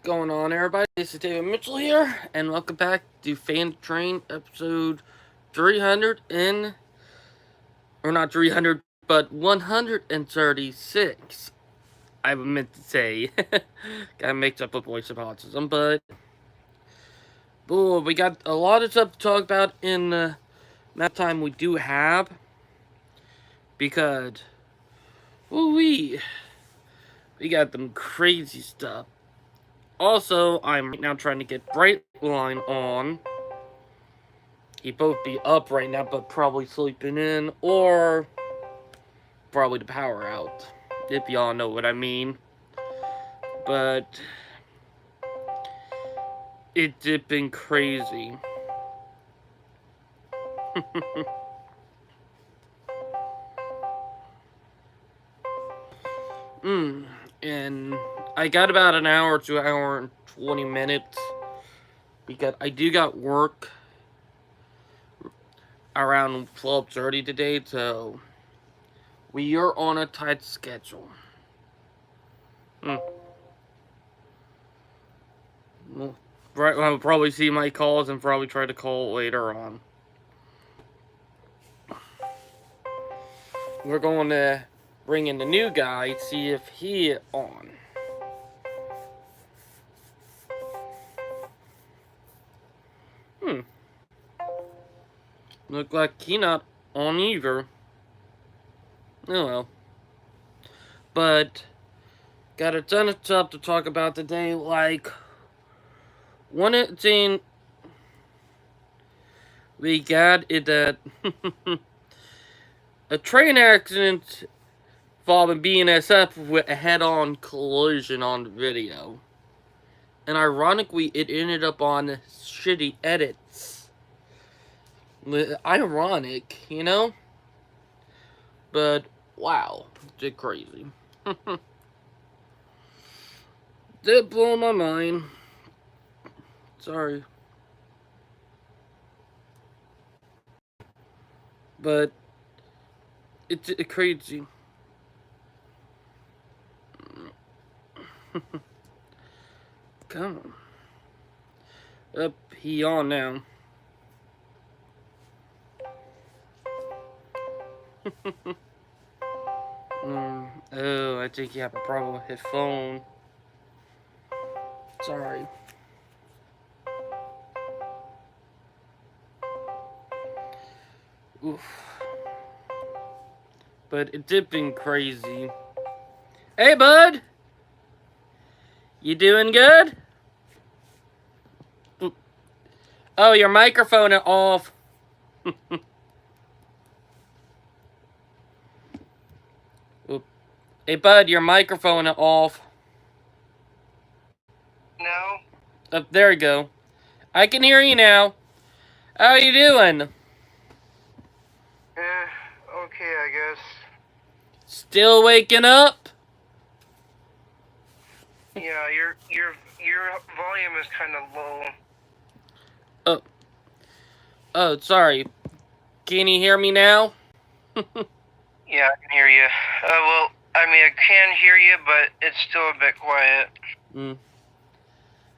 going on, everybody? This is David Mitchell here, and welcome back to Fan Train episode 300 or not 300, but 136. I meant to say, got mixed up with voice of autism, but we got a lot of stuff to talk about in the amount of time we do have, because we got them crazy stuff. Also, I'm right now trying to get Brightline on. He'd both be up right now, but probably sleeping in, or probably the power out, if y'all know what I mean. But it's been crazy. And I got about an hour to an hour and 20 minutes, because I do got work around 12:30 today, so we are on a tight schedule. Well, I'll probably see my calls and probably try to call later on. We're going to bring in the new guy, see if he on. Look like he not on either. Oh well. But got a ton of stuff to talk about today, like one thing we got is that a train accident involving BNSF with a head-on collision on video. And ironically, it ended up on shitty edits. Ironic, you know? But, wow. It's crazy. Did blow my mind. Sorry. But, it's crazy. Come on. Up, he on now. Oh, I think you have a problem with his phone. Sorry. Oof. But it did been crazy. Hey, bud! You doing good? Oh, your microphone is off. Hey, bud, your microphone is off. No. Oh, there you go. I can hear you now. How are you doing? Okay, I guess. Still waking up? Yeah, your volume is kind of low. Oh, sorry. Can you hear me now? Yeah, I can hear you. Well, I mean, I can hear you, but it's still a bit quiet.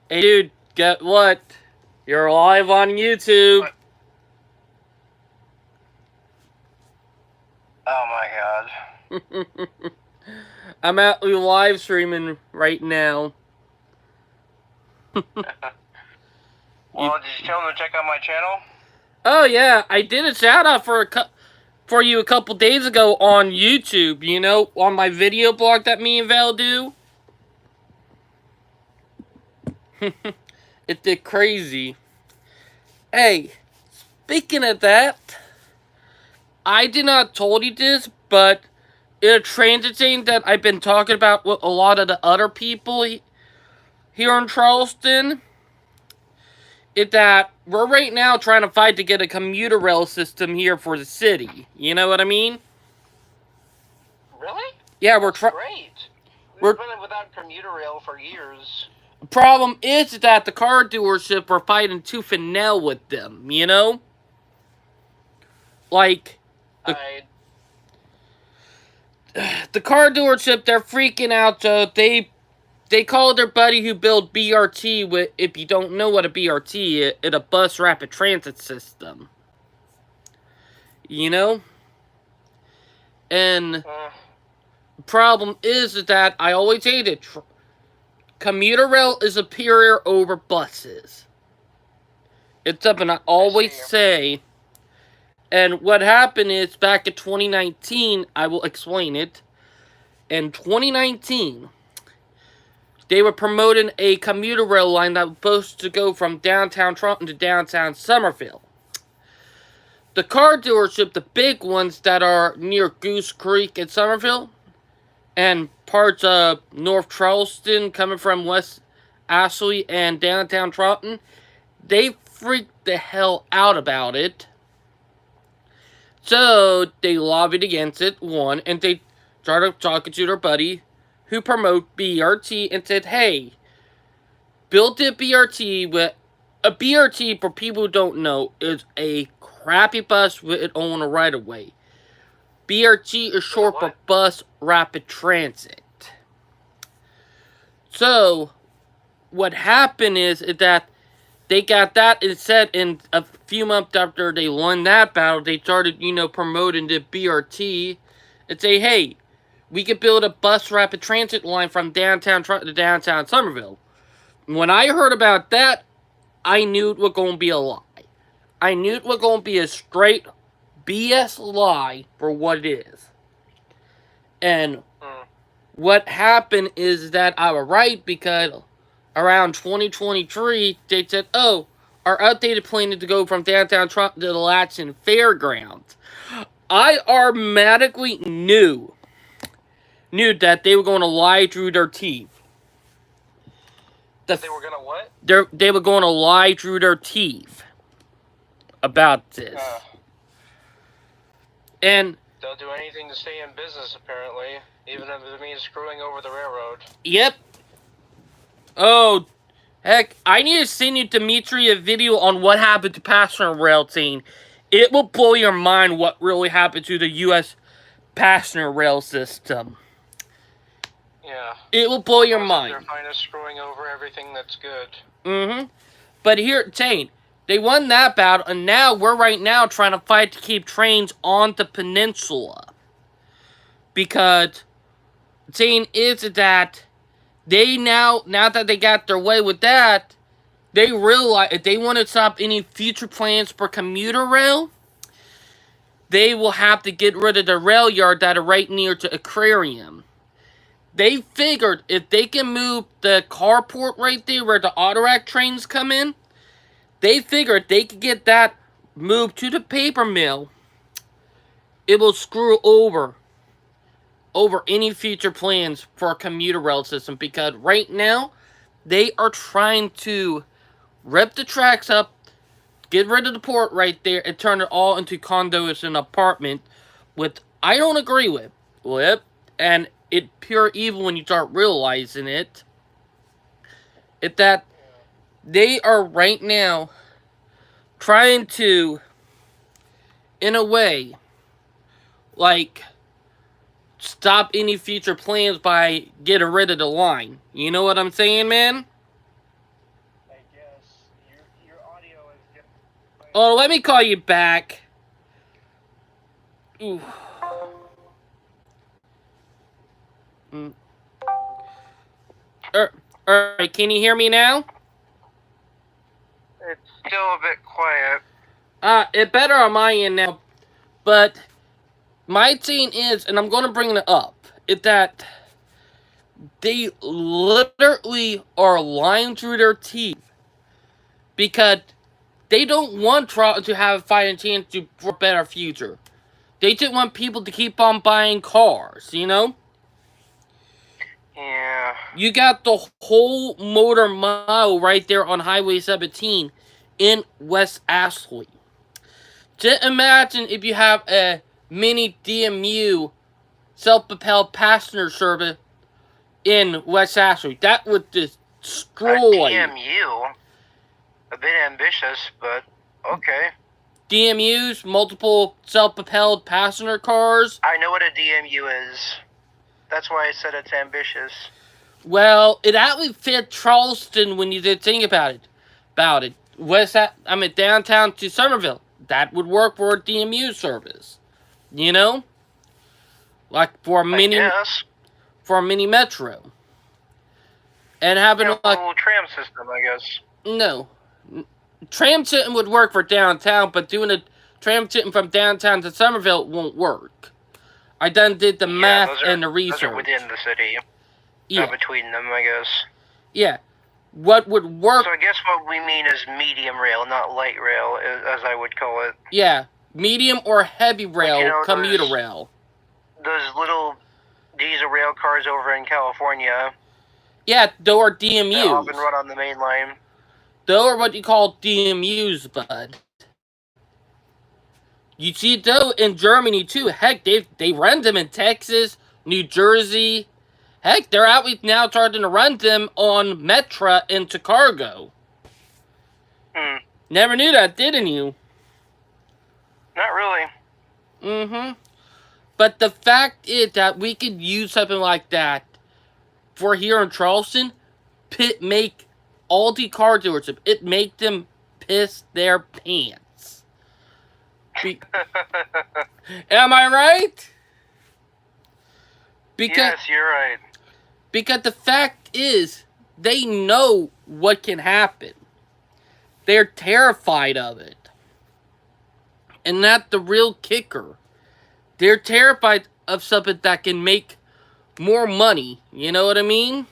Hey, dude, get what? You're live on YouTube. What? Oh my god. I'm at live streaming right now. Well, did you tell them to check out my channel? Oh yeah, I did a shout out for you a couple days ago on YouTube, you know, on my video blog that me and Val do. It did crazy. Hey, speaking of that, I did not told you this, but in a transit thing that I've been talking about with a lot of the other people here in Charleston, is that we're right now trying to fight to get a commuter rail system here for the city. You know what I mean? Really? Yeah, we're trying. Great. We've been without commuter rail for years. The problem is that the car dealership are fighting tooth and nail with them, you know? Like, the car dealership, they're freaking out, so they they call their buddy who built BRT, with, if you don't know what a BRT is, it's a bus rapid transit system. You know? And the problem is that I always hated commuter rail is superior over buses. It's something I always say. And what happened is, back in 2019, I will explain it. In 2019, they were promoting a commuter rail line that was supposed to go from downtown Toronto to downtown Somerville. The car dealership, the big ones that are near Goose Creek in Somerville, and parts of North Charleston coming from West Ashley and downtown Toronto, they freaked the hell out about it. So they lobbied against it, one, and they started talking to their buddy who promote BRT and said, hey, build a BRT with a BRT, for people who don't know, is a crappy bus with its own right of way. BRT is short for bus rapid transit. So what happened is that they got that instead, and a few months after they won that battle, they started, promoting the BRT and say, hey, we could build a bus rapid transit line from downtown Toronto to downtown Somerville. When I heard about that, I knew it was going to be a lie. I knew it was going to be a straight BS lie for what it is. And what happened is that I was right, because around 2023, they said, oh, our updated plan is to go from downtown Toronto to the Latson Fairgrounds. I automatically knew that they were going to lie through their teeth. They were going to what? They were going to lie through their teeth about this. And they'll do anything to stay in business, apparently, even if it means screwing over the railroad. Yep. Oh, heck, I need to send you, Dimitri, a video on what happened to passenger rail train. It will blow your mind what really happened to the U.S. passenger rail system. Yeah. It will blow your mind. They're fine as screwing over everything that's good. Mm-hmm. But here, Jane, they won that battle, and now we're right now trying to fight to keep trains on the peninsula. Because, Jane, is that they now that they got their way with that, they realize if they want to stop any future plans for commuter rail, they will have to get rid of the rail yard that are right near to Aquarium. They figured if they can move the carport right there where the Autorack trains come in, they figured they could get that moved to the paper mill. It will screw over any future plans for a commuter rail system, because right now they are trying to rip the tracks up, get rid of the port right there, and turn it all into condos and apartment, which I don't agree with. And it's pure evil when you start realizing it. It's that they are right now trying to, in a way, like, stop any future plans by getting rid of the line. You know what I'm saying, man? I guess. Your audio is getting... Oh, let me call you back. Ooh. Alright, can you hear me now? It's still a bit quiet. It's better on my end now. But my thing is, and I'm going to bring it up, is that they literally are lying through their teeth. Because they don't want Toronto to have a fighting chance for a better future. They just want people to keep on buying cars, you know? Yeah. You got the whole motor mile right there on Highway 17 in West Ashley. Just imagine if you have a mini DMU self-propelled passenger service in West Ashley. That would destroy... A DMU? A bit ambitious, but okay. DMUs, multiple self-propelled passenger cars. I know what a DMU is. That's why I said it's ambitious. Well, it actually fit Charleston when you did think about it. West, I mean, downtown to Somerville. That would work for a DMU service. You know, like for a I mini guess. metro, and having Yeah, a like little tram system, I guess. no, tram sitting would work for downtown, but doing a tram sitting from downtown to Somerville won't work. I done did the math and the Those research. are within the city. Yeah, Not between them, I guess. yeah. What would work? So I guess what we mean is medium rail, not light rail, as I would call it. Yeah, medium or heavy rail, you know, commuter those- rail. Those little diesel rail cars over in California Yeah, those are that DMUs. often run on the main line. Those are what you call DMUs, bud. You see, though, in Germany, too. Heck, they run them in Texas, New Jersey. Heck, they're out now starting to run them on Metra into Chicago. Never knew that, didn't you? Not really. Mm-hmm. But the fact is that we could use something like that for here in Charleston, make all the car dealerships, it make them piss their pants. Am I right? Yes, you're right. Because the fact is, they know what can happen. They're terrified of it. And that's the real kicker. They're terrified of something that can make more money. You know what I mean?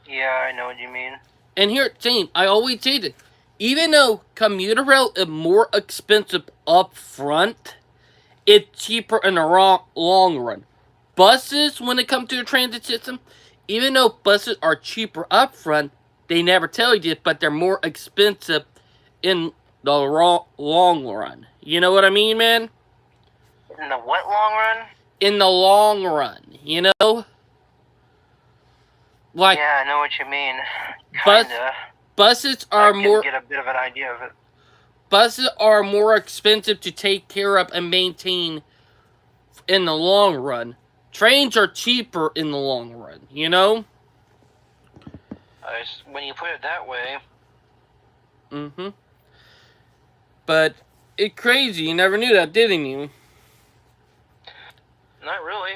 Yeah, I know what you mean. And here, Shane, I always say this. Even though commuter rail is more expensive up front, it's cheaper in the long run. Buses, when it comes to the transit system, even though buses are cheaper up front, they never tell you this, but they're more expensive in the long run. You know what I mean, man? In the what long run? In the long run, you know? Like, yeah, I know what you mean. Kinda. Buses are more... get a bit of an idea of it. Buses are more expensive to take care of and maintain in the long run. Trains are cheaper in the long run, you know? When you put it that way. Mm-hmm. But it's crazy. You never knew that, didn't you? Not really.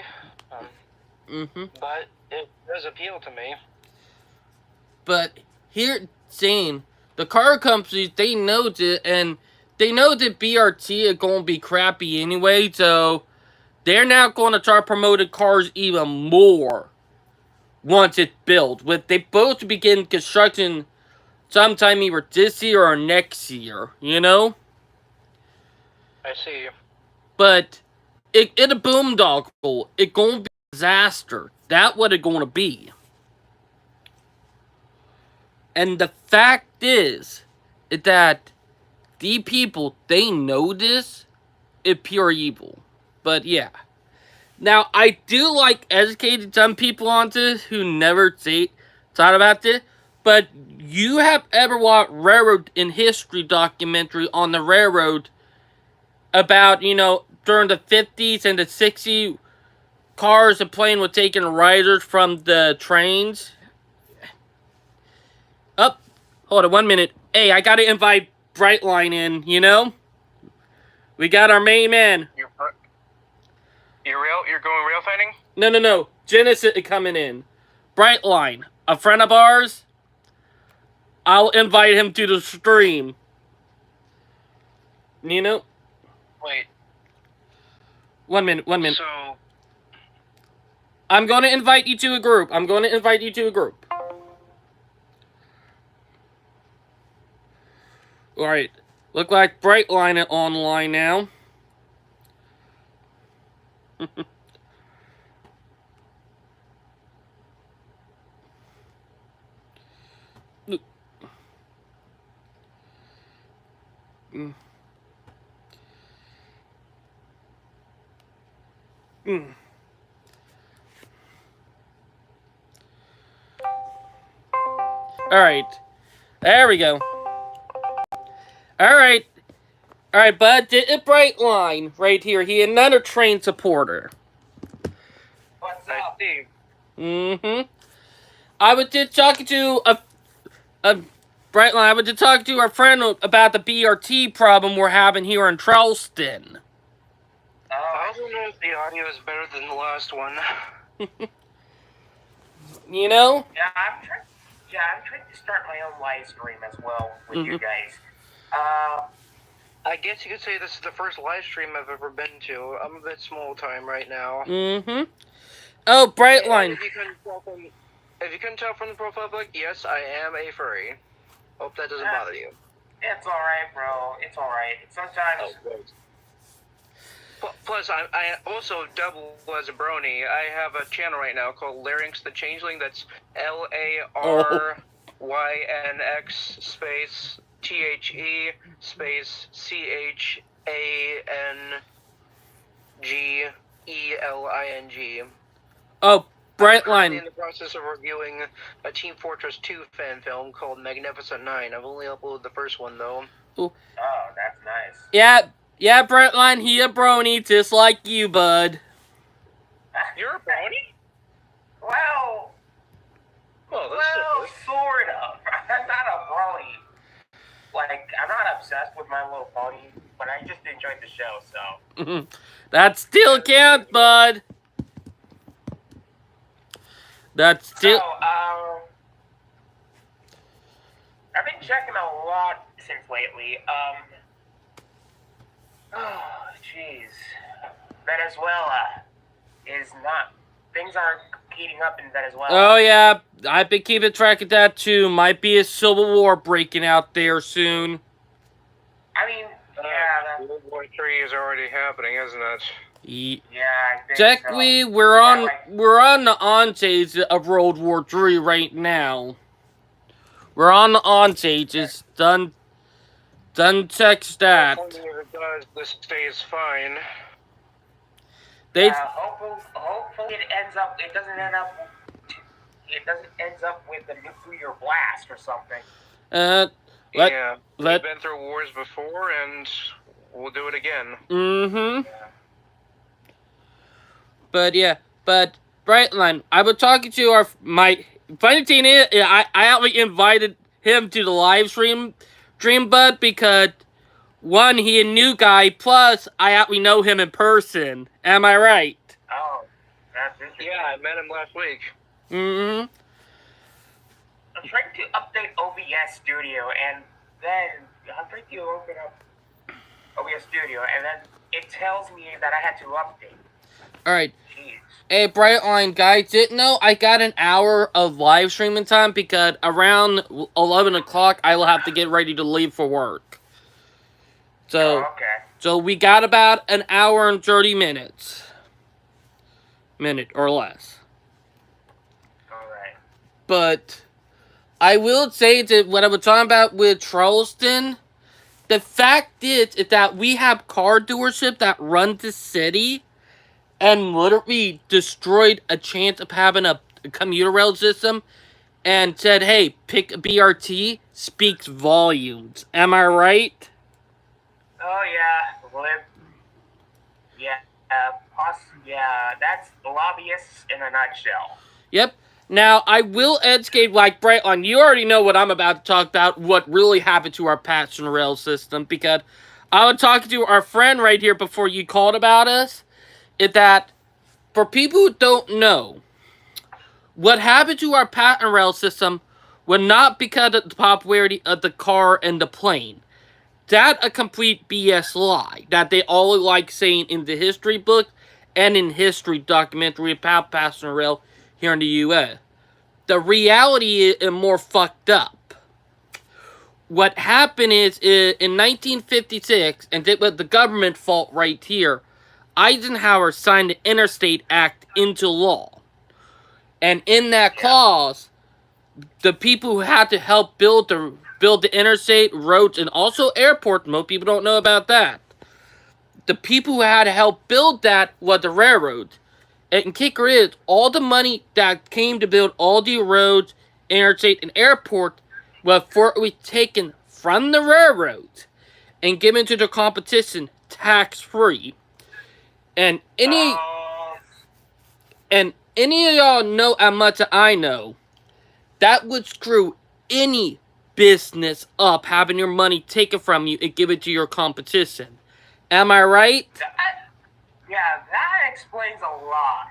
Mm-hmm. But it does appeal to me. But here, saying the car companies, they know that, and they know that BRT is going to be crappy anyway, so they're now going to start promoting cars even more once it's built. With they both begin construction sometime either this year or next year, you know? I see. But it a boondoggle. It gonna be a disaster. That what it gonna be. And the fact is that the people, they know this is pure evil. But yeah. Now, I do like educating some people on this who never thought about this. But you have ever watched Railroad in History documentary on the railroad about, you know, during the 50s and the 60s, cars and planes were taking riders from the trains? Oh, hold on 1 minute. Hey, I gotta invite Brightline in, you know? We got our main man. You're going rail fighting? No. Genesis is coming in. Brightline, a friend of ours. I'll invite him to the stream. You know? Wait. 1 minute. So... I'm going to invite you to a group. Alright. Look like Brightline is online now. Alright. There we go. Alright. Alright, bud. This is Brightline right here. He another train supporter. What's up? Mm-hmm. I was just talking to a Brightline. I was just talking to our friend about the BRT problem we're having here in Charleston. I don't know if the audio is better than the last one. You know? Yeah, I'm trying to start my own live stream as well with you guys. I guess you could say this is the first live stream I've ever been to. I'm a bit small time right now. Mm-hmm. Oh, Brightline. If you couldn't tell from the profile pic, yes, I am a furry. Hope that doesn't bother you. It's alright, bro. It's alright. Sometimes... Plus, I also double as a brony. I have a channel right now called Larynx the Changeling. That's LARYNX space THE space CHANGELING. Oh, I'm Brightline. in the process of reviewing a Team Fortress 2 fan film called Magnificent 9. I've only uploaded the first one, though. Oh, that's nice. Yeah, Brightline, he a brony, just like you, bud. You're a brony? Well, sort of. I'm not a brony. Like, I'm not obsessed with My Little Pony, but I just enjoyed the show, so... That still counts, bud. That's still... So, I've been checking a lot since lately. Oh, jeez. Venezuela is not... Things aren't heating up in Venezuela. Oh, yeah. I've been keeping track of that, too. Might be a civil war breaking out there soon. I mean, yeah... World War III is already happening, isn't it? Yeah, I think Technically, so. we're on the on stage of World War III right now. We're on the on stages. Done text that. Hopefully if it does, this stays fine. Hopefully it doesn't end up with a nuclear blast or something. We've been through wars before, and we'll do it again. Mm-hmm. Yeah. But Brightline, I was talking to my funny thing is, I actually invited him to the live stream, bud, because one, he a new guy, plus I actually know him in person. Am I right? Oh, that's interesting. Yeah, I met him last week. Mm-hmm. I'm trying to update OBS Studio, and then I'm trying to open up OBS Studio, and then it tells me that I had to update. Alright. Jeez. Hey, Brightline, guys, didn't know I got an hour of live streaming time because around 11 o'clock I will have to get ready to leave for work. So, So we got about an hour and 30 minutes. Minute or less. Alright. But I will say that what I was talking about with Charleston, the fact is that we have car dealerships that run the city and literally destroyed a chance of having a commuter rail system and said, hey, pick BRT, speaks volumes. Am I right? Oh, yeah. That's lobbyists in a nutshell. Yep. Now, I will educate like Brightline. You already know what I'm about to talk about, what really happened to our passenger rail system, because I was talking to our friend right here before you called about us, is that for people who don't know, what happened to our passenger rail system was not because of the popularity of the car and the plane. That's a complete BS lie that they all like saying in the history book and in history documentary about passenger rail here in the U.S. The reality is more fucked up. What happened is in 1956, and it was the government fault right here, Eisenhower signed the Interstate Act into law. And in that clause, the people who had to help build the interstate, roads, and also airports, most people don't know about that. The people who had to help build that was the railroads. And kicker is, all the money that came to build all the roads, interstate, and airport was taken from the railroads and given to the competition tax-free. And any of y'all know how much I know, that would screw any business up, having your money taken from you and give it to your competition. Am I right? Yeah, that explains a lot.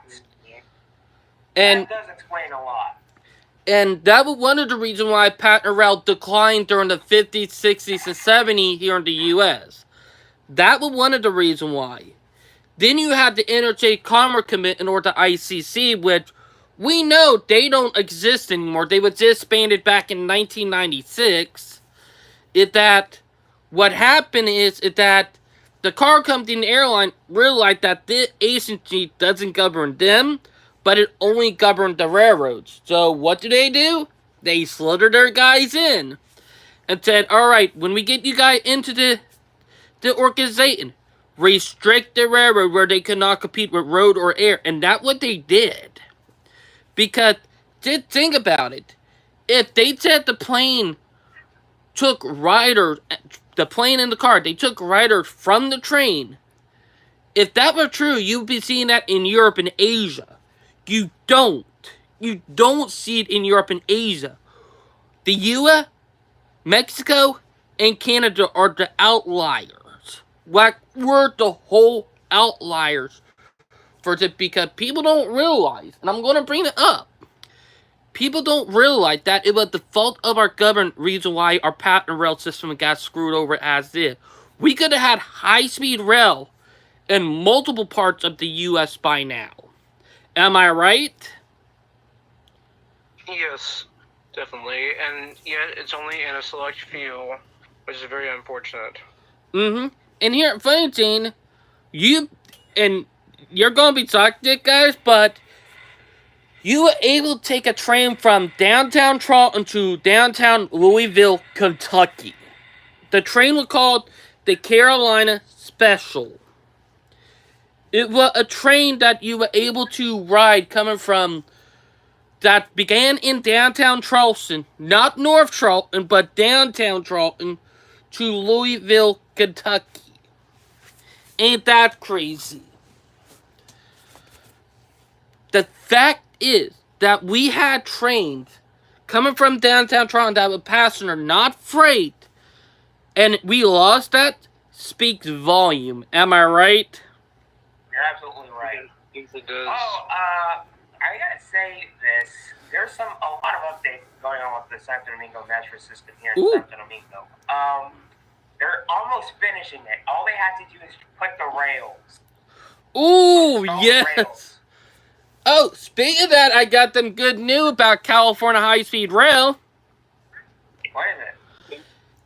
And that does explain a lot. And that was one of the reasons why patent rail declined during the 50s, 60s, and 70s here in the U.S. That was one of the reasons why. Then you had the Interstate Commerce Commission, or the ICC, which we know they don't exist anymore. They were disbanded back in 1996. What happened is that the car company and the airline realized that this agency doesn't govern them, but it only governed the railroads. So what do? They slaughtered their guys in and said, alright, when we get you guys into the organization, restrict the railroad where they could not compete with road or air. And that's what they did. Because, just think about it. If they said the plane took riders, the plane and the car, they took riders from the train. If that were true, you'd be seeing that in Europe and Asia. You don't see it in Europe and Asia. The US, Mexico, and Canada are the outliers. Like, we're the whole outliers for this, because people don't realize, and I'm going to bring it up, people don't realize that it was the fault of our government reason why our patent rail system got screwed over as is. We could have had high-speed rail in multiple parts of the U.S. by now. Am I right? Yes, definitely. And yet, it's only in a select few, which is very unfortunate. Mm-hmm. And here, funny thing, you're gonna be shocked, guys, but you were able to take a train from downtown Charleston to downtown Louisville, Kentucky. The train was called the Carolina Special. It was a train that you were able to ride that began in downtown Charleston, not North Charleston, but downtown Charleston, to Louisville, Kentucky. Ain't that crazy? The fact is that we had trains coming from downtown Charleston that were passenger, not freight, and we lost that, speaks volume. Am I right? You're absolutely right. Yes, it does. I gotta say this. There's a lot of updates going on with the Santo Domingo Metro system here in Santo Domingo. They're almost finishing it. All they have to do is put the rails. Ooh, yes. Rails. Oh, speaking of that, I got them good news about California high-speed rail. What is it?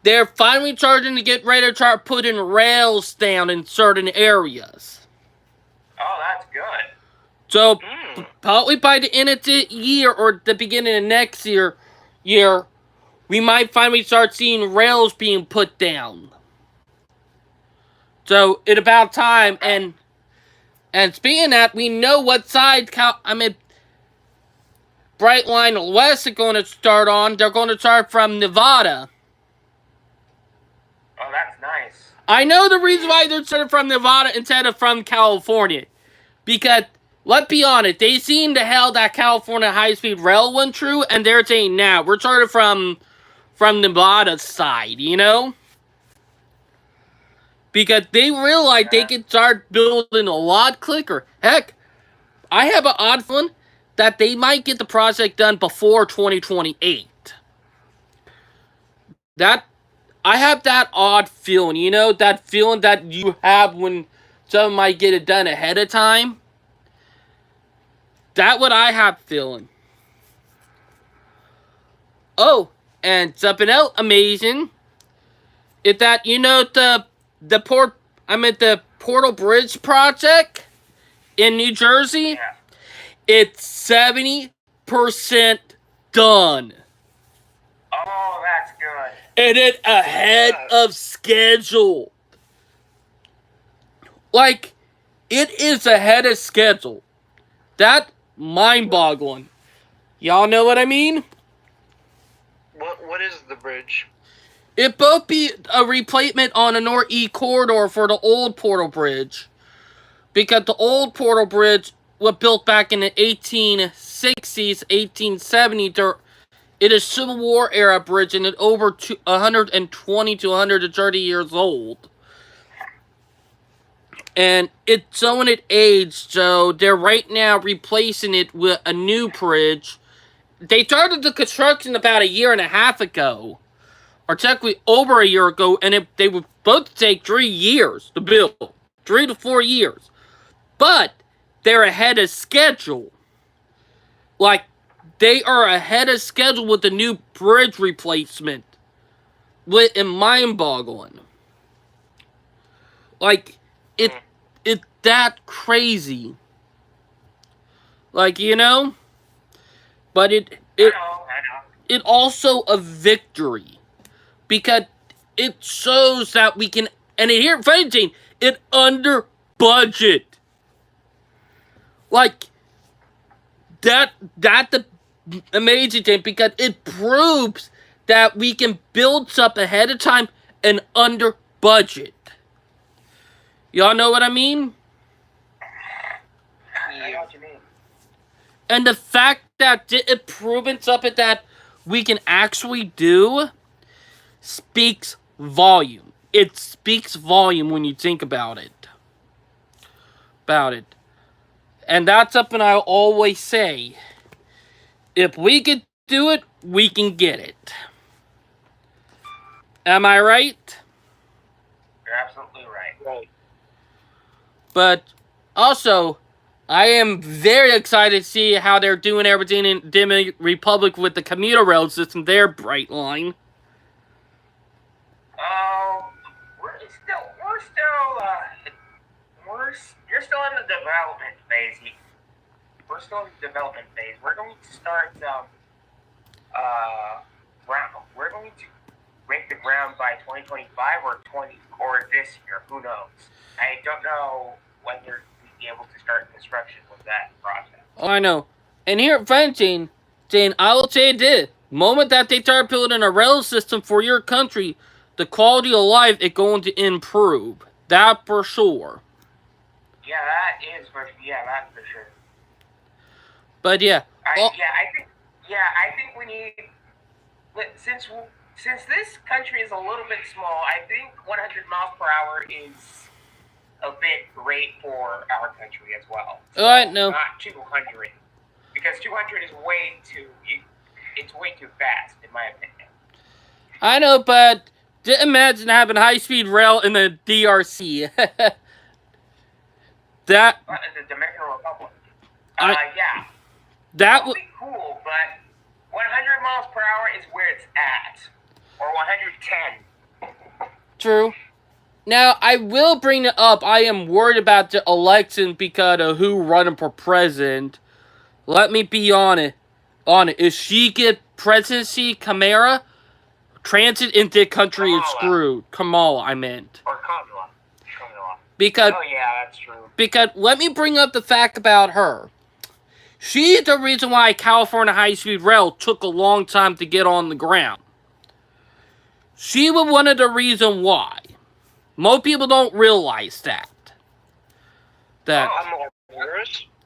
They're finally starting to get ready to start putting rails down in certain areas. Oh, that's good. So, probably by the end of the year or the beginning of next year, we might finally start seeing rails being put down. So, it's about time, and speaking of that, we know what side Brightline West are going to start on. They're going to start from Nevada. Oh, that's nice. I know the reason why they're starting from Nevada instead of from California. Because, let's be honest, they seen the hell that California high-speed rail went through, and they're saying, nah, we're starting from Nevada's side, you know? Because they realize they can start building a lot quicker. Heck, I have an odd feeling that they might get the project done before 2028. I have that odd feeling, you know? That feeling that you have when someone might get it done ahead of time. That's what I have feeling. Oh, and something else amazing is that, you know, the Portal Bridge project in New Jersey, Yeah. it's 70% done. Oh, that's good. And it's ahead of schedule. Like, it is ahead of schedule. That mind-boggling. Y'all know what I mean? What is the bridge? It both be a replacement on a Northeast corridor for the old Portal Bridge. Because the old Portal Bridge was built back in the 1860s, 1870s. It is Civil War era bridge, and it's over 120 to 130 years old. And it's so in it aged, so they're right now replacing it with a new bridge. They started the construction about a year and a half ago, or technically over a year ago, and they would both take 3 years to build, 3 to 4 years. But they're ahead of schedule. Like, they are ahead of schedule with the new bridge replacement. And mind-boggling. Like, it's that crazy. Like, you know? But it also a victory. Because it shows that we can, and here, it under budget. Like, that's the amazing thing, because it proves that we can build stuff ahead of time and under budget. Y'all know what I mean? I know what you mean. And the fact that it proven something that we can actually do speaks volume. It speaks volume when you think about it. And that's something I always say. If we can do it, we can get it. Am I right? You're absolutely right. But also, I am very excited to see how they're doing everything in Dominican Republic with the commuter rail system, their Bright Line. You're still in the development phase. We're still in the development phase. We're going to start, we're going to break the ground by 2025 or this year. Who knows? I don't know when we'll be able to start construction with that project. Oh, I know. And here at Jane, I will say this. The moment that they start building a rail system for your country, the quality of life is going to improve. That for sure. Yeah, that's for sure. But yeah. I think we need, since this country is a little bit small, I think 100 miles per hour is a bit great for our country as well. So no. Not 200, because 200 is way too fast, in my opinion. I know, but imagine having high-speed rail in the DRC. The Dominican Republic. Yeah. That would be cool, but 100 miles per hour is where it's at. Or 110. True. Now, I will bring it up. I am worried about the election because of who running for president. Let me be on it. If she get presidency, Kamala, transit into the country is screwed. Kamala, I meant. Or Kamala. Because, oh, yeah, that's true. Because, let me bring up the fact about her. She's the reason why California high-speed rail took a long time to get on the ground. She was one of the reasons why. Most people don't realize that.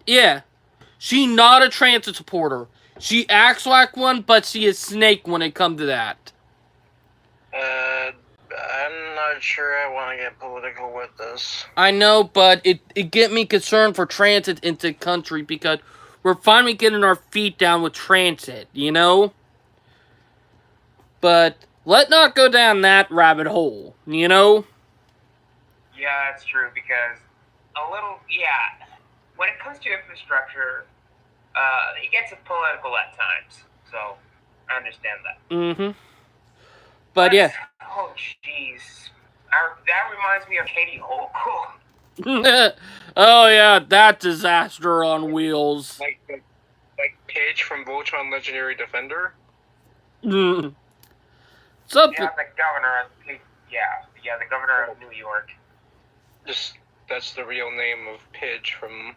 Yeah. She's not a transit supporter. She acts like one, but she is snake when it comes to that. I'm not sure I want to get political with this. I know, but it get me concerned for transit into the country because we're finally getting our feet down with transit, you know? But let's not go down that rabbit hole, you know? Yeah, that's true, because when it comes to infrastructure, it gets political at times, so I understand that. Mm-hmm. But yeah. Oh, jeez. That reminds me of Katie Holcomb. Oh, yeah, that disaster on wheels. Like Paige from Voltron Legendary Defender? Mm. Yeah, the governor of New York. That's the real name of Pidge from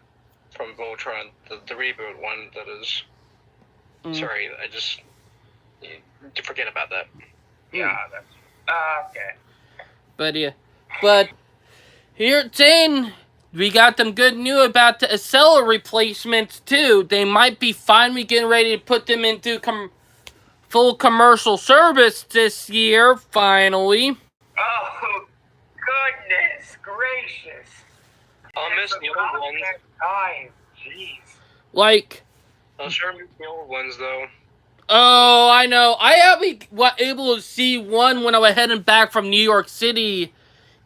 Voltron, the reboot one, that is. Sorry, forget about that. Yeah, that's... okay. But yeah. But here, Zane, we got them good news about the Acela replacements too. They might be finally getting ready to put them into full commercial service this year, finally. Oh, goodness gracious. I'll miss the old ones. Time. Jeez. Like, I'll sure miss the old ones, though. oh, I know. I was able to see one when I was heading back from New York City,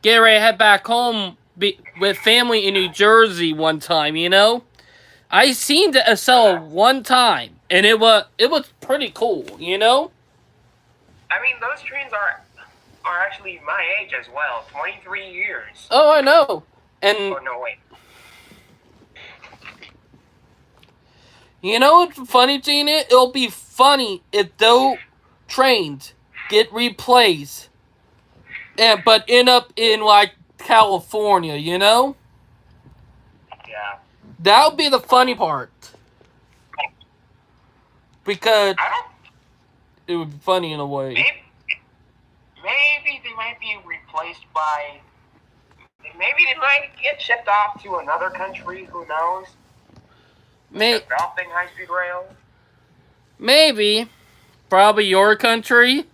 getting ready to head back home with family in New Jersey one time, you know? I seen the Acela one time, and it was pretty cool, you know? I mean, those trains are actually my age as well. 23 years. Oh, I know. And Oh, no, wait. you know what's funny, Gina? It'll be funny if those trains get replaced, but end up in, like, California, you know? Yeah. That would be the funny part. Because I don't... it would be funny in a way. Maybe they might be replaced by... Maybe they might get shipped off to another country, who knows? Developing high-speed rail? Maybe. Probably your country.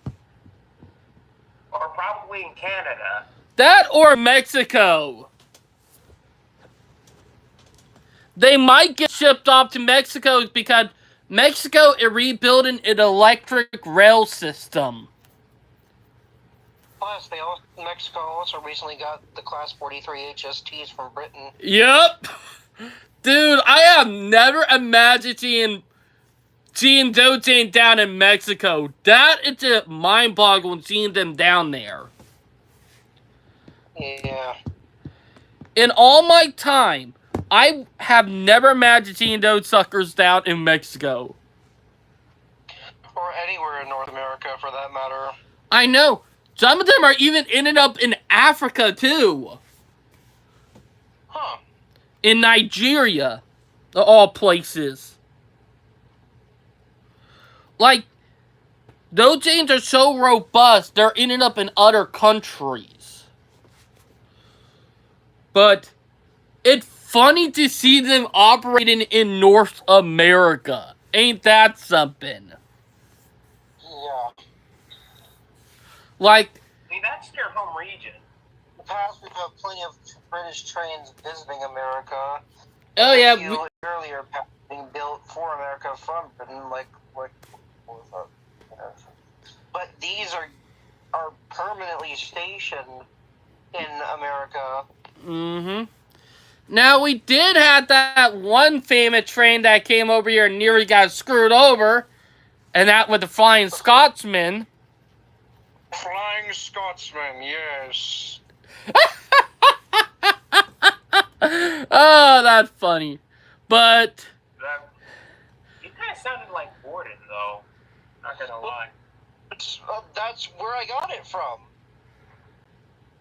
Or probably in Canada. That or Mexico. They might get shipped off to Mexico because Mexico is rebuilding an electric rail system. Plus, Mexico also recently got the Class 43 HSTs from Britain. Yep. Dude, I have never imagined seeing Dojang down in Mexico. That is just mind-boggling seeing them down there. Yeah. In all my time, I have never imagined seeing those suckers down in Mexico. Or anywhere in North America, for that matter. I know. Some of them are even ended up in Africa, too. Huh. In Nigeria. Of all places. Like, those chains are so robust, they're ending up in other countries. But it's funny to see them operating in North America. Ain't that something? Yeah. Like, I mean, that's their home region. In the past, we've had plenty of British trains visiting America. oh yeah, Earlier being built for America from Britain, like what was that? But these are permanently stationed in America. mm-hmm. Now, we did have that one famous train that came over here and nearly got screwed over. And that with the Flying Scotsman. Flying Scotsman, yes. Oh, that's funny. But... You kind of sounded like Gordon, though. Not gonna lie. That's where I got it from.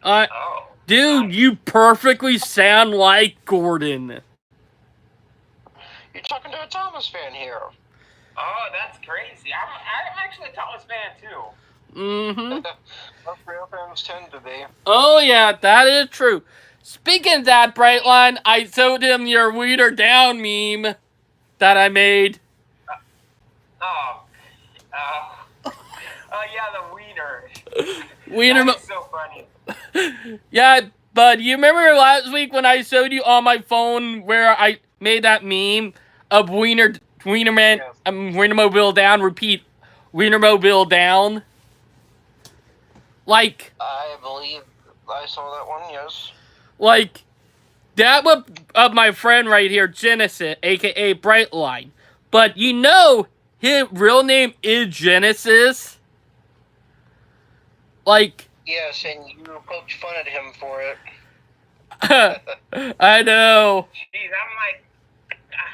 Oh. Dude, you perfectly sound like Gordon. You're talking to a Thomas fan here. Oh, that's crazy. I'm actually a Thomas fan, too. Mm-hmm. Most real fans tend to be. Oh, yeah, that is true. Speaking of that, Brightline, I showed him your Weeder Down meme that I made. Yeah, the wiener. Wiener That's so funny. Yeah, but you remember last week when I showed you on my phone where I made that meme of Wienerman, Yes. Wienermobile down, repeat, Wienermobile down? Like, I believe I saw that one, yes. like, that was of my friend right here, Genesis, aka Brightline. But you know, his real name is Genesis. Like, Yes, and you poked fun at him for it. I know. Jeez, I'm like,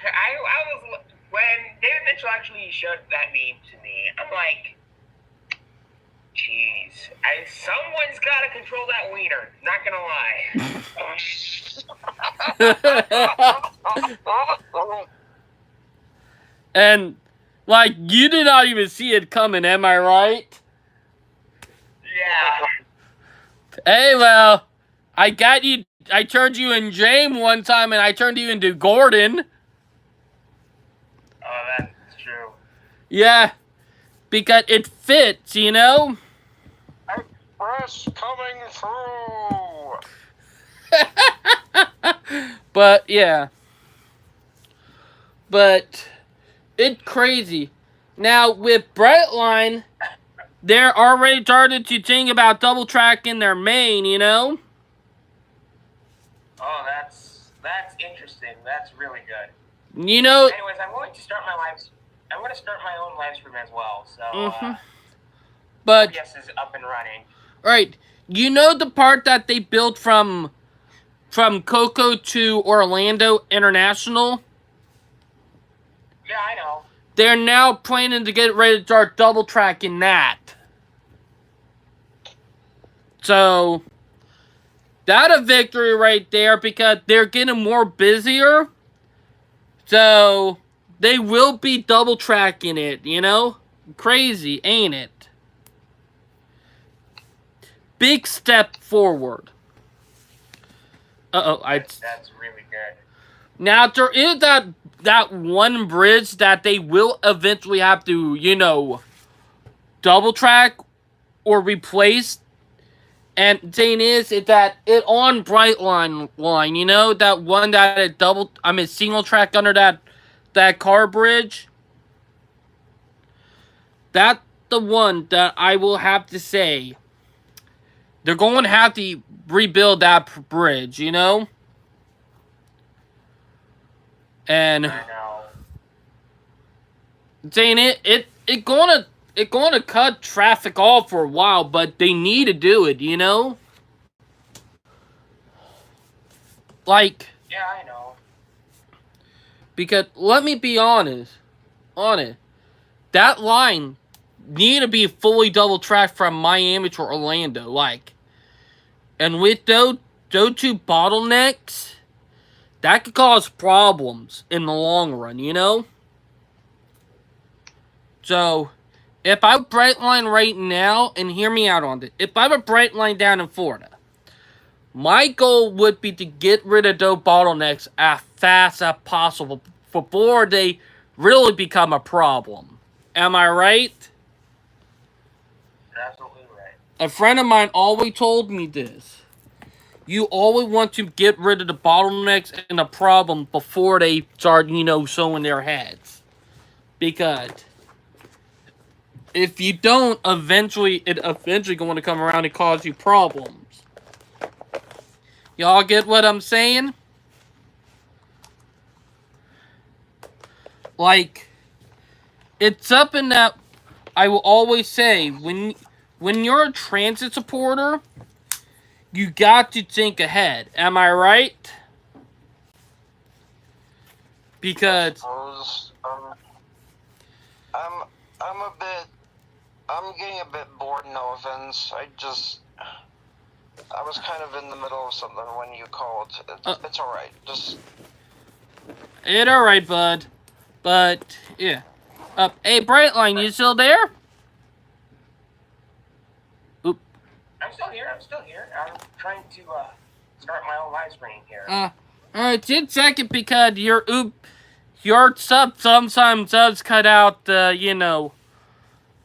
I was, when David Mitchell actually showed that meme to me, I'm like, jeez, someone's got to control that wiener. Not gonna lie. And, like, you did not even see it coming, am I right? Yeah. Hey, well, I got you turned you in James one time, and I turned you into Gordon. Oh, that's true. Yeah, because it fits, you know? Express coming through. But, yeah. But, it's crazy. Now, with Brightline, they're already started to think about double tracking their main, you know? Oh, that's interesting. That's really good. You know... Anyways, I'm going to start my own live stream as well. So, But, OBS is up and running. right, you know the part that they built from Coco to Orlando International? Yeah, I know. They're now planning to get ready to start double tracking that. So, that's a victory right there because they're getting more busier. So, they will be double tracking it, you know? Crazy, ain't it? Big step forward. That's really good. Now, there is that one bridge that they will eventually have to, you know, double track or replace. And the thing is that it on Brightline line, you know, that one that it single track under that car bridge. That's the one that I will have to say. They're going to have to rebuild that bridge, you know? And I know. saying it gonna cut traffic off for a while, but they need to do it, you know? Like, Yeah, I know. because let me be honest, that line need to be fully double tracked from Miami to Orlando, like, and with those two bottlenecks, that could cause problems in the long run, you know? So, if I have Brightline right now, and hear me out on this, if I have a Brightline down in Florida, my goal would be to get rid of those bottlenecks as fast as possible before they really become a problem. Am I right? You're absolutely right. A friend of mine always told me this. You always want to get rid of the bottlenecks and the problem before they start, you know, showing their heads. Because if you don't, it eventually going to come around and cause you problems. Y'all get what I'm saying? Like, it's something that I will always say, when you're a transit supporter, you got to think ahead. Am I right? Because I'm getting a bit bored, no offense. I was kind of in the middle of something when you called. It's alright. It's alright, bud. But, yeah. Hey, Brightline, you still there? Oop. I'm still here. I'm trying to start my own live stream here. Alright, just check it because your sub sometimes does cut out, you know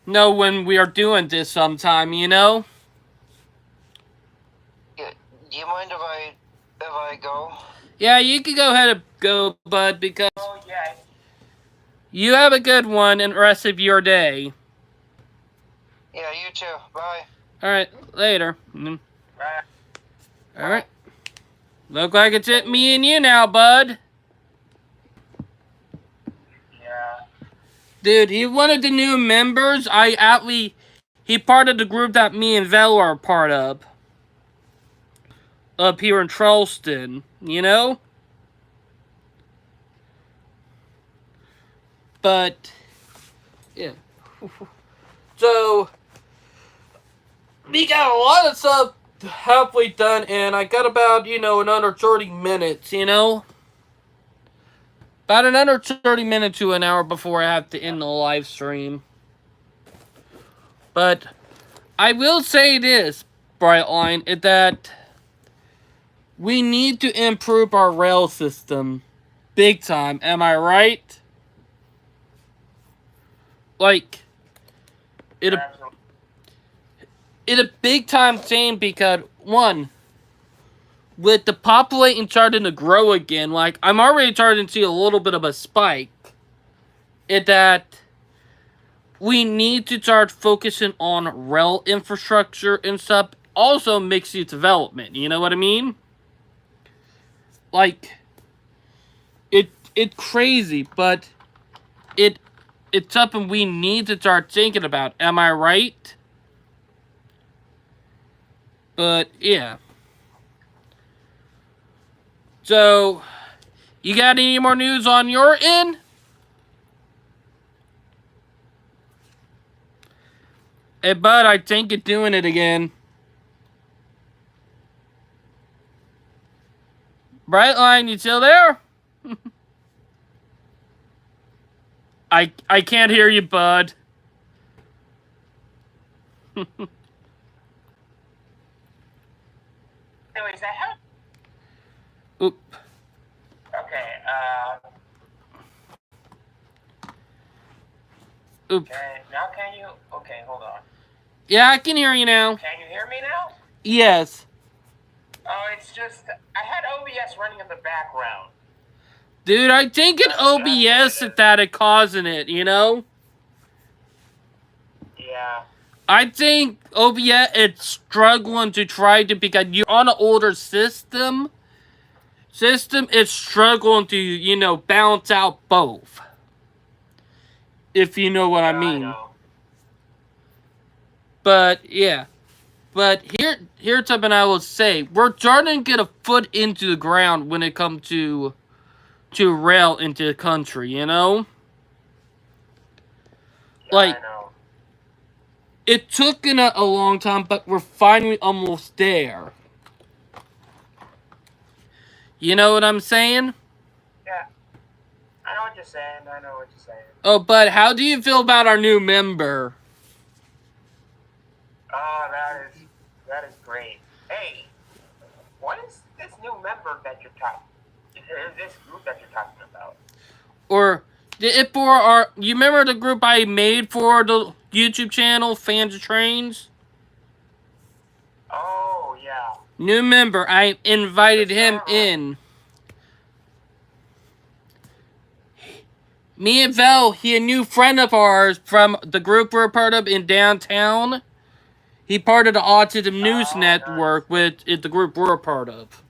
when we are doing this sometime, you know? Yeah, do you mind if I go? Yeah, you can go ahead and go, bud, because Oh, yeah. you have a good one and rest of your day. Yeah, you too. Bye. Alright, later. Bye. Alright. Look like it's me and you now, bud. Yeah. Dude, he's one of the new members. He part of the group that me and Vel are part of. Up here in Charleston, you know? But, yeah. So, we got a lot of stuff halfway done, and I got about, another 30 minutes, you know? About another 30 minutes to an hour before I have to end the live stream. But, I will say this, Brightline, is that we need to improve our rail system. Big time, am I right? Like, it a big time thing because, one, with the population starting to grow again, like, I'm already starting to see a little bit of a spike. In that we need to start focusing on rail infrastructure and stuff. Also mixed-use development, you know what I mean? Like, it's crazy, but it's something we need to start thinking about. Am I right? But, yeah. So, you got any more news on your end? Hey, bud, I think you're doing it again. Brightline, you still there? I can't hear you, bud. Anyways, I have. Oop. Okay. Oop. Now can you? Okay, hold on. Yeah, I can hear you now. Can you hear me now? Yes. Oh, it's just I had OBS running in the background. Dude, I think it's OBS that is causing it, you know? Yeah. I think OBS is struggling to try to, because you're on an older system. System is struggling to, you know, balance out both. If you know what I mean. I know. But, yeah. But here's something I will say. We're starting to get a foot into the ground when it comes to rail into the country, you know? Yeah, Like, I know. it took a long time, but we're finally almost there. You know what I'm saying? Yeah. I know what you're saying. I know what you're saying. Oh, but how do you feel about our new member? Oh, that is great. Hey, what is this new member that you're talking? This group that you're talking about? Or if for our, you remember the group I made for the YouTube channel, Fans of Trains? Oh yeah. New member, I invited him in. Me and Vel, he a new friend of ours from the group we're part of in downtown. He part of the Autism News Network, which is the group we're a part of.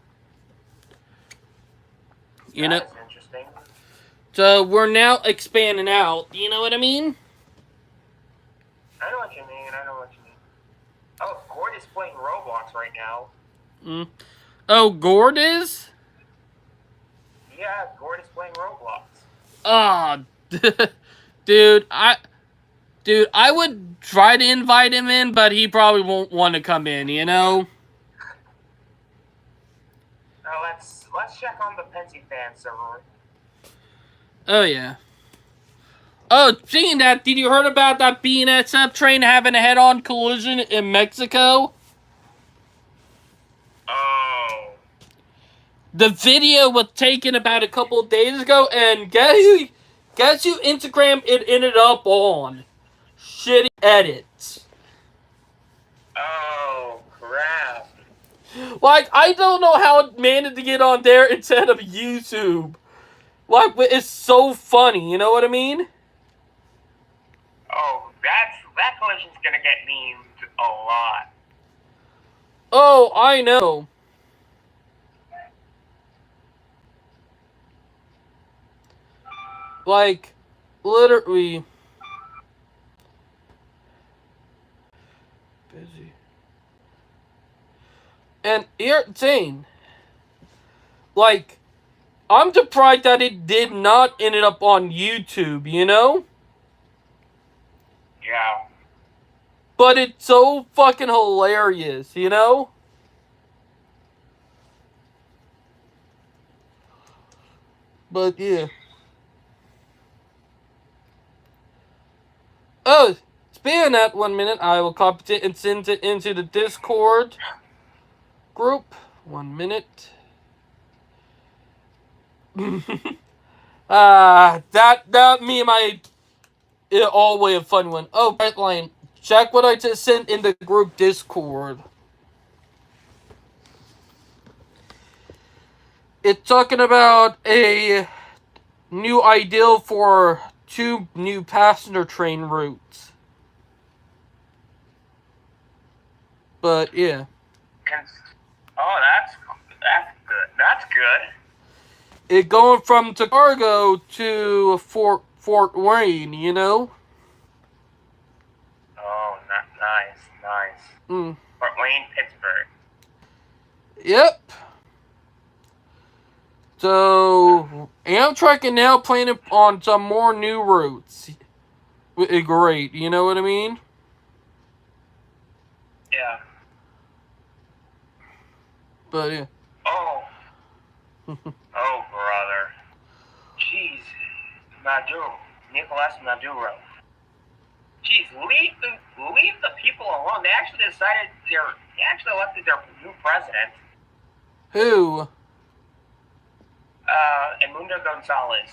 You know? That's interesting. So we're now expanding out. You know what I mean? I know what you mean. I know what you mean. Oh, Gord is playing Roblox right now. Oh, Gord is? Yeah, Gord is playing Roblox. Ah, dude, I would try to invite him in, but he probably won't want to come in, you know? Now let's check on the Pensy fan server. Oh, yeah. Oh, seeing that, did you heard about that BNSF train having a head-on collision in Mexico? Oh. The video was taken about a couple of days ago, and guess who Instagram it ended up on? Shitty edits. Oh, crap. Like, I don't know how it managed to get on there instead of YouTube. Like, it's so funny, you know what I mean? Oh, that collision's gonna get memed a lot. Oh, I know. Like, literally. Busy. And here's the thing. Like, I'm surprised that it did not end up on YouTube, you know? Yeah. But it's so fucking hilarious, you know? But, yeah. Oh, speaking of that, 1 minute, I will copy it and send it into the Discord group. 1 minute. That me and my always a fun one. Oh, Brightline, check what I just sent in the group Discord. It's talking about a new ideal for 2 new passenger train routes. But yeah. Oh, that's good. That's good. It going from Chicago to Fort Wayne, you know? Oh, nice. Mm. Fort Wayne, Pittsburgh. Yep. So Amtrak is now planning on some more new routes. Great, you know what I mean? Yeah. But yeah. Oh. Oh, brother. Jeez. Nicolas Maduro. Jeez, leave the people alone. They actually elected their new president, Who? Edmundo Gonzalez.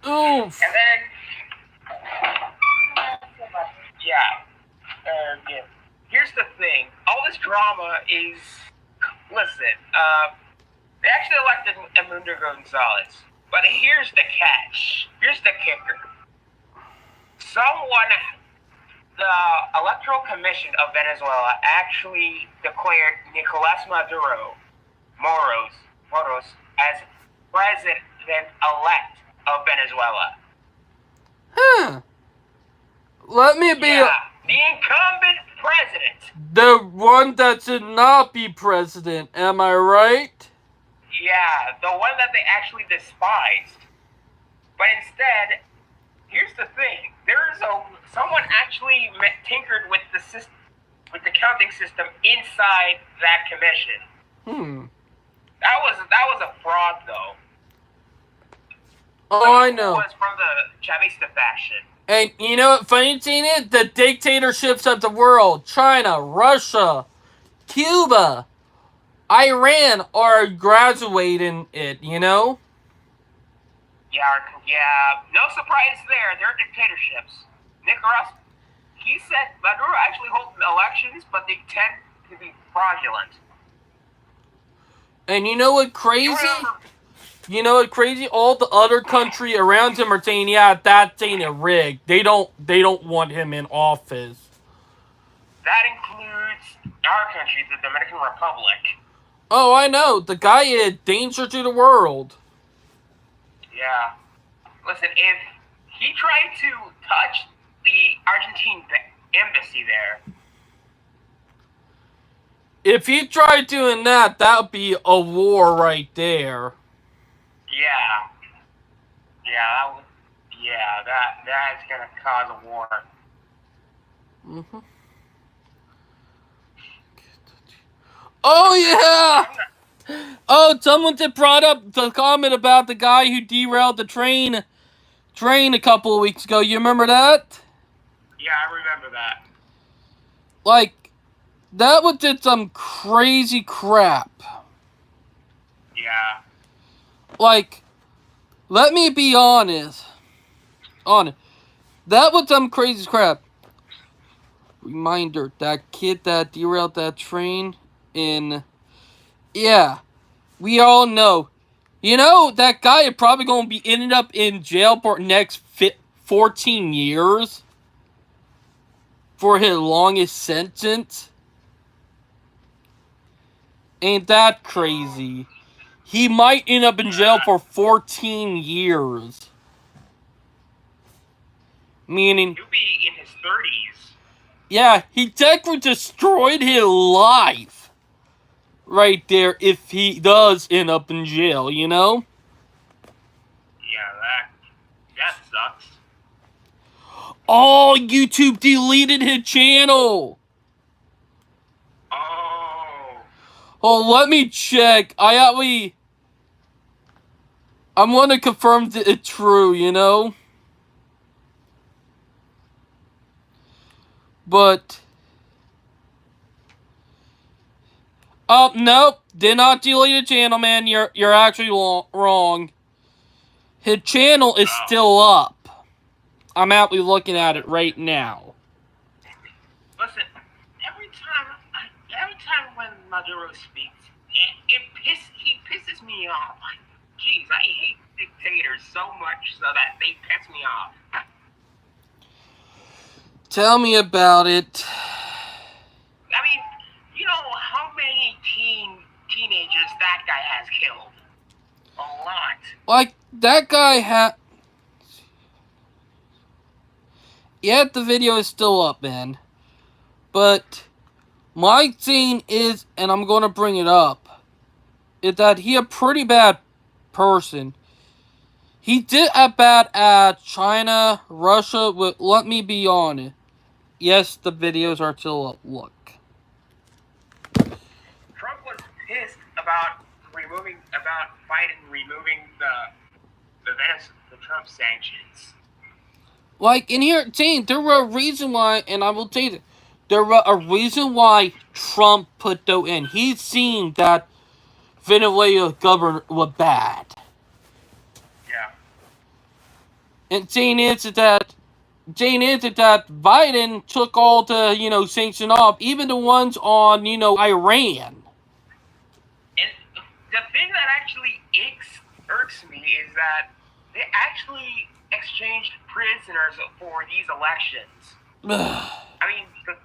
Oof. And then, yeah. Here's the thing. All this drama is, listen, they actually elected Edmundo Gonzalez. But here's the catch. Here's the kicker. The Electoral Commission of Venezuela actually declared Nicolas Moros as president-elect of Venezuela. Huh. Let me be the incumbent president. the one that should not be president, am I right? Yeah, the one that they actually despised. But instead, here's the thing: someone actually tinkered with the system, with the counting system inside that commission. That was a fraud, though. Oh, I know. It was from the Chavista faction. And you know what funny thing is? The dictatorships of the world, China, Russia, Cuba, Iran, are graduating it, you know? Yeah, no surprise there. They're dictatorships. Nicaragua, he said Maduro actually holds elections, but they tend to be fraudulent. And you know what crazy? You know what crazy? All the other country around him are saying, yeah, that ain't a rig. They don't want him in office. That includes our country, the Dominican Republic. Oh, I know. The guy is a danger to the world. Yeah. Listen, if he tried to touch the Argentine embassy there. If he tried doing that, that would be a war right there. That's gonna cause a war. Oh yeah! Oh, someone just brought up the comment about the guy who derailed the train a couple of weeks ago. You remember that? Yeah, I remember that. Like, that was just some crazy crap. Yeah. Like, let me be honest. That was some crazy crap. Reminder, that kid that derailed that train yeah, we all know. You know, that guy is probably going to be ended up in jail for next 14 years. For his longest sentence. Ain't that crazy? He might end up in jail for 14 years. Meaning, He'll be in his 30s. Yeah, he technically destroyed his life. Right there, if he does end up in jail, you know? Yeah, that sucks. Oh, YouTube deleted his channel. Oh, let me check. I'm gonna confirm that it's true, you know? But Oh, nope. Did not delete the channel, man. You're actually wrong. His channel is still up. I'm actually looking at it right now. Listen, every time when Maduro speaks, he pisses me off. Jeez, I hate dictators so much so that they piss me off. Tell me about it. I mean, you know how many teenagers that guy has killed? A lot. Like, that guy had... Yeah, the video is still up, man. But my thing is, and I'm going to bring it up, is that he a pretty bad person. He did as bad as China, Russia, let me be honest. Yes, the videos are still up. Look. Trump was pissed about Biden removing the Trump sanctions. Like, in here, saying there were a reason why, and I will tell you, there were a reason why Trump put those in. He's seen that Venezuela government was bad. Yeah. And saying is that Biden took all the, sanctions off, even the ones on, Iran. And the thing that actually irks me is that they actually exchanged prisoners for these elections. I mean, the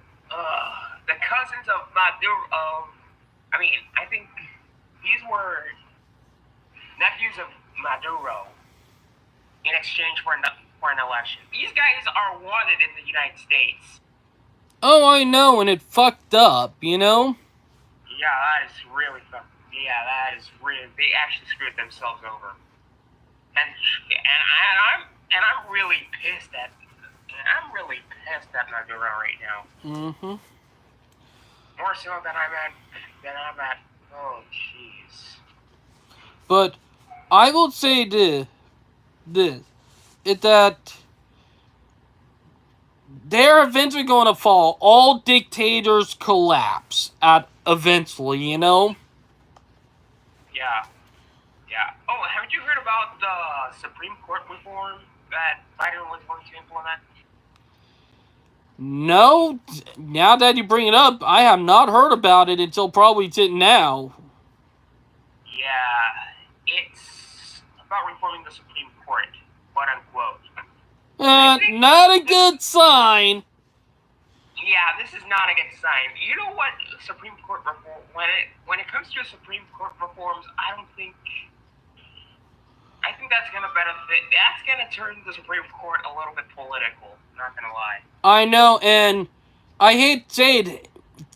cousins of Maduro. I think these were nephews of Maduro in exchange for an election. These guys are wanted in the United States. Oh, I know, and it fucked up, Yeah, that is really fucked. Yeah, that is really. They actually screwed themselves over. And I'm really pissed at. I'm really pissed at Maduro right now. Mm-hmm. More so than I'm at. Oh, jeez. But I will say this is that they're eventually going to fall. All dictators collapse eventually, Yeah. Yeah. Oh, haven't you heard about the Supreme Court reform that Biden was going to implement? No, now that you bring it up, I have not heard about it until probably now. Yeah, it's about reforming the Supreme Court, quote unquote. Not a good sign. Yeah, this is not a good sign. You know what? Supreme Court reform. When it comes to Supreme Court reforms, I think that's gonna benefit. That's gonna turn the Supreme Court a little bit political. Not gonna lie. I know, and I hate to say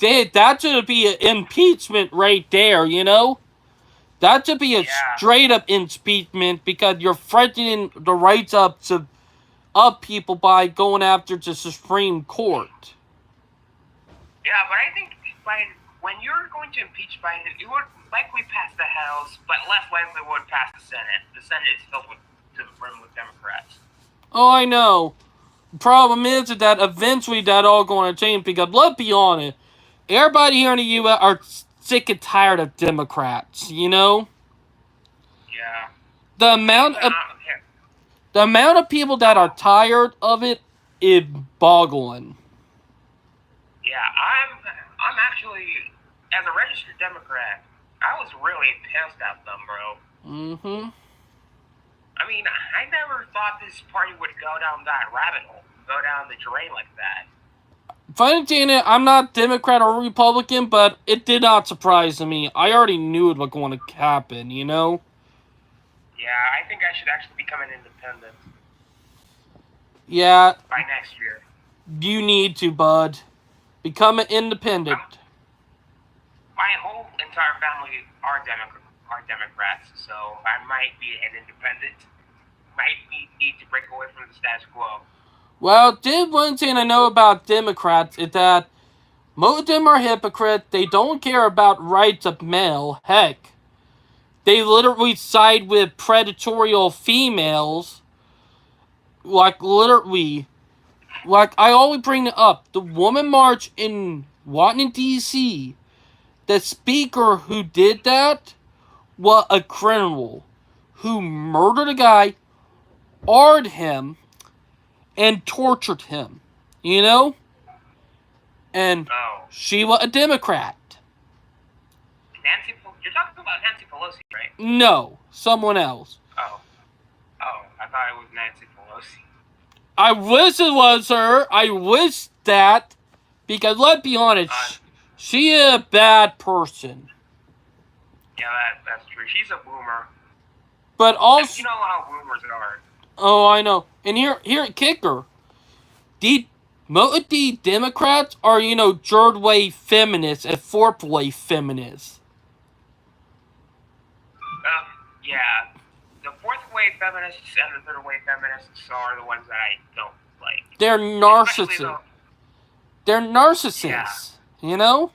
it, that should be an impeachment right there, That should be a straight up impeachment because you're threatening the rights of people by going after the Supreme Court. Yeah, but I think when you're going to impeach Biden, it would likely pass the House, but less likely would pass the Senate. The Senate is filled to the brim with Democrats. Oh, I know. Problem is that eventually that all going to change because let's be honest, everybody here in the U.S. are sick and tired of Democrats, Yeah. The amount of people that are tired of it is boggling. Yeah, I'm actually, as a registered Democrat, I was really pissed at them, bro. Mm-hmm. I mean, I never thought this party would go down that rabbit hole, go down the drain like that. Funny thing is, I'm not Democrat or Republican, but it did not surprise me. I already knew it was going to happen, Yeah, I think I should actually become an independent. Yeah. By next year. You need to, bud. Become an independent. My whole entire family are Democrats, so I might be an independent. Might need to break away from the status quo. Well, one thing I know about Democrats is that most of them are hypocrites. They don't care about rights of male. Heck, they literally side with predatory females. Like, literally. Like, I always bring it up. The Woman March in Washington, D.C. the speaker who did that was a criminal who murdered a guy, armed him, and tortured him. You know? And Oh. she was a Democrat. You're talking about Nancy Pelosi, right? No, someone else. Oh, I thought it was Nancy Pelosi. I wish it was her. I wish that. Because let's be honest, she is a bad person. Yeah, that's true. She's a boomer. But also... You know how boomers are. Oh, I know. And here kicker. Most of the Democrats are, third wave feminists and fourth wave feminists. Yeah. The fourth wave feminists and the third wave feminists are the ones that I don't like. They're narcissists. They're narcissists. Yeah. You know?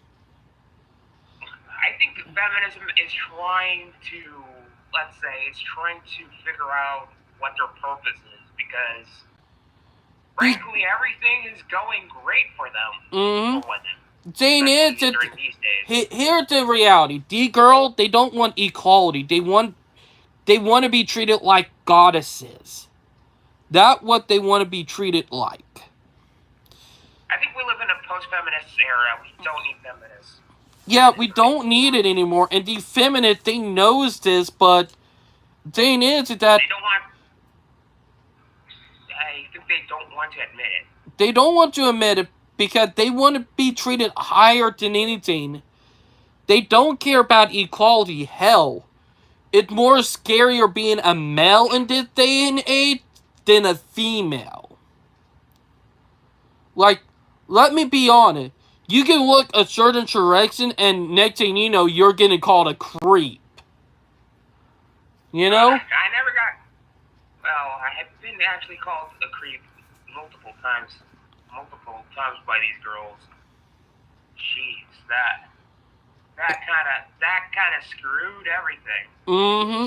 I think feminism is trying to, let's say, it's trying to figure out what their purpose is, because frankly, everything is going great for them. For women. Thing is, during these days. Here's the reality. D-girl, they don't want equality. They want to be treated like goddesses. That's what they want to be treated like. I think we live in a post-feminist era. We don't need feminists. Yeah, we don't need it anymore. And the feminist, they knows this, but the thing is that... They don't want... I think they don't want to admit it. They don't want to admit it because they want to be treated higher than anything. They don't care about equality. Hell, it's more scarier being a male in this day and age than a female. Like, let me be honest. You can look a certain direction and next thing you know, you're getting called a creep. You know? I never got... Well, I have been actually called a creep multiple times by these girls. Jeez, that kind of screwed everything.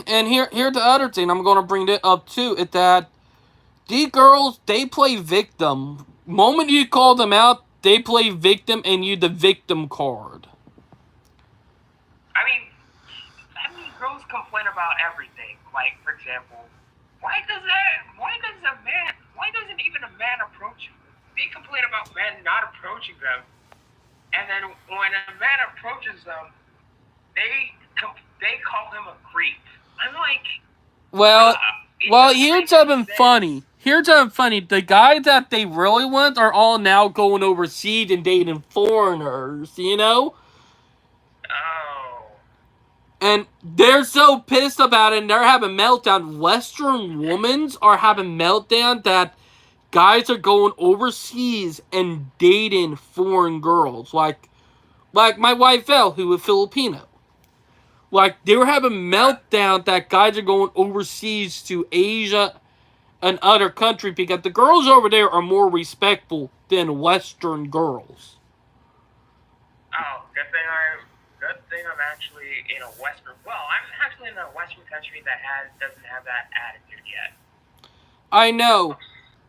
And here's the other thing I'm gonna bring it up too, is that these girls, they play victim. Moment you call them out, they play victim and you the victim card. I mean, girls complain about everything. Like, for example, why doesn't even a man approach you? They complain about men not approaching them, and then when a man approaches them, they call him a creep. I'm like, well, here's something funny. The guys that they really want are all now going overseas and dating foreigners, you know? Oh. And they're so pissed about it and they're having meltdown. Western women are having meltdown that guys are going overseas and dating foreign girls. Like my wife Elle, who is Filipino. Like, they were having meltdown that guys are going overseas to Asia and other countries because the girls over there are more respectful than Western girls. Oh, good thing I'm actually in a Western... Well, I'm actually in a Western country that doesn't have that attitude yet. I know.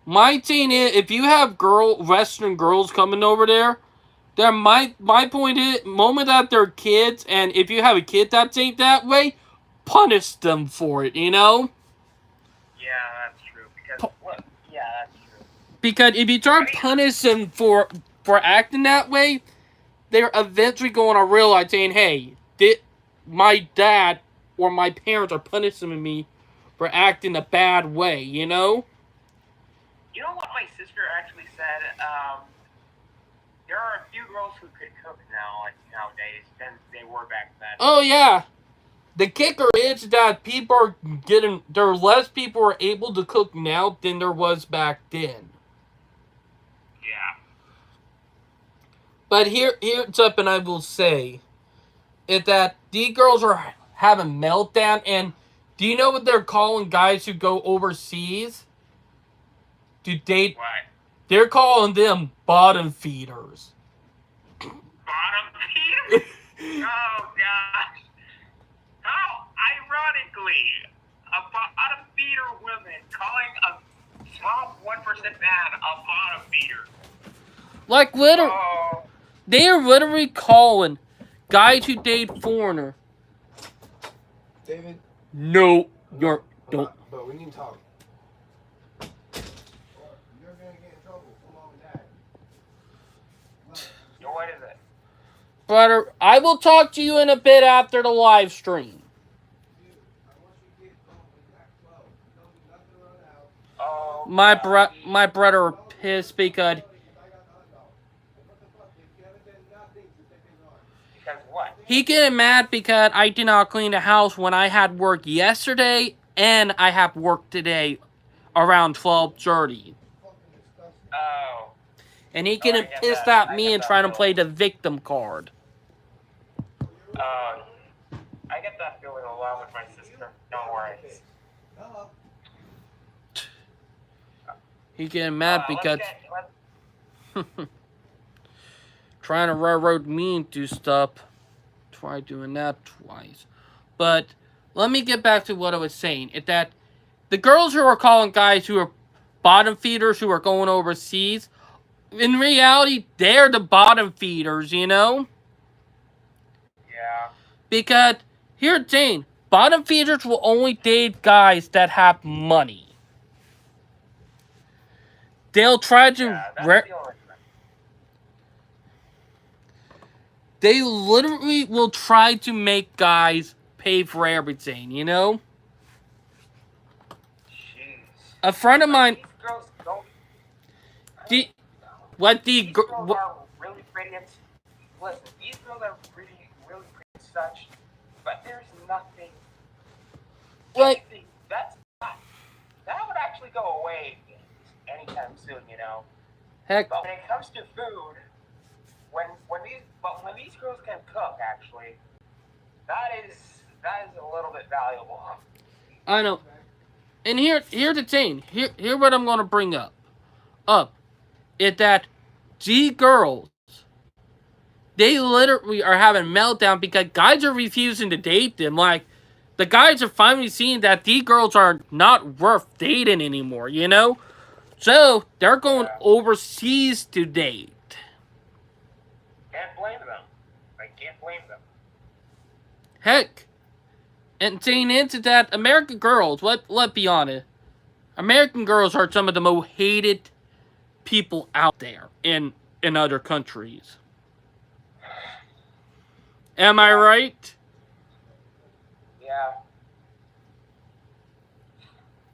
My thing is, if you have Western girls coming over there, my point is, moment that they're kids, and if you have a kid that ain't that way, punish them for it, you know? Yeah, that's true. That's true. Because if you start punishing them for acting that way, they're eventually going to realize, saying, hey, my dad or my parents are punishing me for acting a bad way, you know? You know what my sister actually said? There are a few girls who could cook now, like nowadays, than they were back then. Oh, yeah. The kicker is that there are less people are able to cook now than there was back then. Yeah. But here's something I will say, is that these girls are having meltdown, and do you know what they're calling guys who go overseas to date? What? They're calling them bottom feeders. Bottom feeders? Oh, gosh. How ironically, a bottom feeder woman calling a top 1% man a bottom feeder. Like, literally, they are literally calling guys who date foreigner. David? No, you're don't. But we need to talk. You're gonna get in trouble from mom and dad. So what is it? Brother, I will talk to you in a bit after the live stream. Oh. My brother pissed because Because what? he getting mad because I did not clean the house when I had work yesterday and I have work today around 12:30. Oh. And he I getting get pissed that. at I me get and that trying to feeling. play the victim card. I get that feeling a lot with my sister. Don't worry. He getting mad because Let's trying to railroad me into stuff. Try doing that twice. But let me get back to what I was saying. It's that the girls who are calling guys who are bottom feeders who are going overseas, in reality, they're the bottom feeders, you know? Yeah. Because, here's the thing, bottom feeders will only date guys that have money. They'll try to... Yeah, that's the only thing. They literally will try to make guys pay for everything, you know? Jeez. A friend of mine... These girls don't. The These girls are really pretty. Listen, these girls are really pretty and such, but there's nothing. Like, That would actually go away anytime soon, you know. heck, But when it comes to food, when these girls can cook, actually, that is a little bit valuable. I know. And here's the thing. Here what I'm gonna bring up. Is that G girls, they literally are having a meltdown because guys are refusing to date them. Like, the guys are finally seeing that these girls are not worth dating anymore, you know? So, they're going overseas to date. Can't blame them. I can't blame them. Heck. And saying into that, American girls, let's be honest, American girls are some of the most hated people out there in other countries. Am I right? Yeah.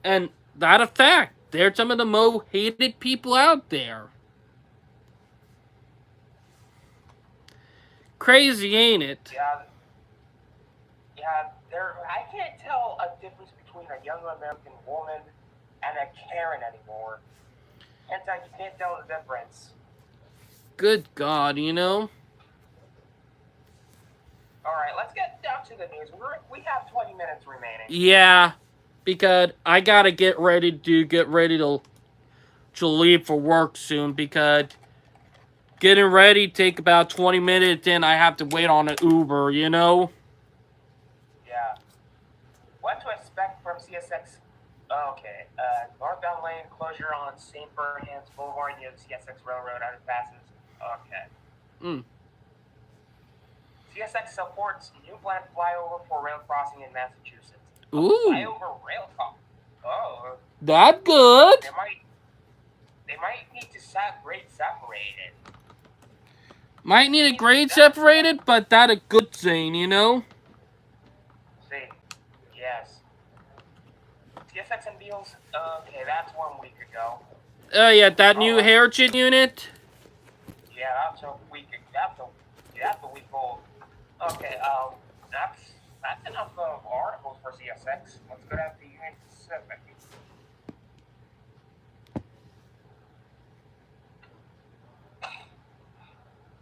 And that a fact. They're some of the most hated people out there. Crazy, ain't it? Yeah. I can't tell a difference between a young American woman and a Karen anymore. You can't tell the difference. Good God, you know? Alright, let's get down to the news. We have 20 minutes remaining. Yeah, because I gotta get ready to leave for work soon, because getting ready take about 20 minutes, then I have to wait on an Uber, you know? Yeah. What to expect from CSX? Okay. Northbound lane closure on St. Bernard's Boulevard near the CSX Railroad underpasses. Okay. CSX supports new planned flyover for rail crossing in Massachusetts. Ooh. Flyover rail crossing. Oh. That good. They might need to grade separate it. Might need a grade separated, but that a good thing, you know? See. Yes. CSX and Beals. Okay, that's 1 week ago. Yeah, that new Heritage unit. Yeah, that's a week. That's a week old. Okay, that's enough of articles for CSX. Let's go down to Union Pacific.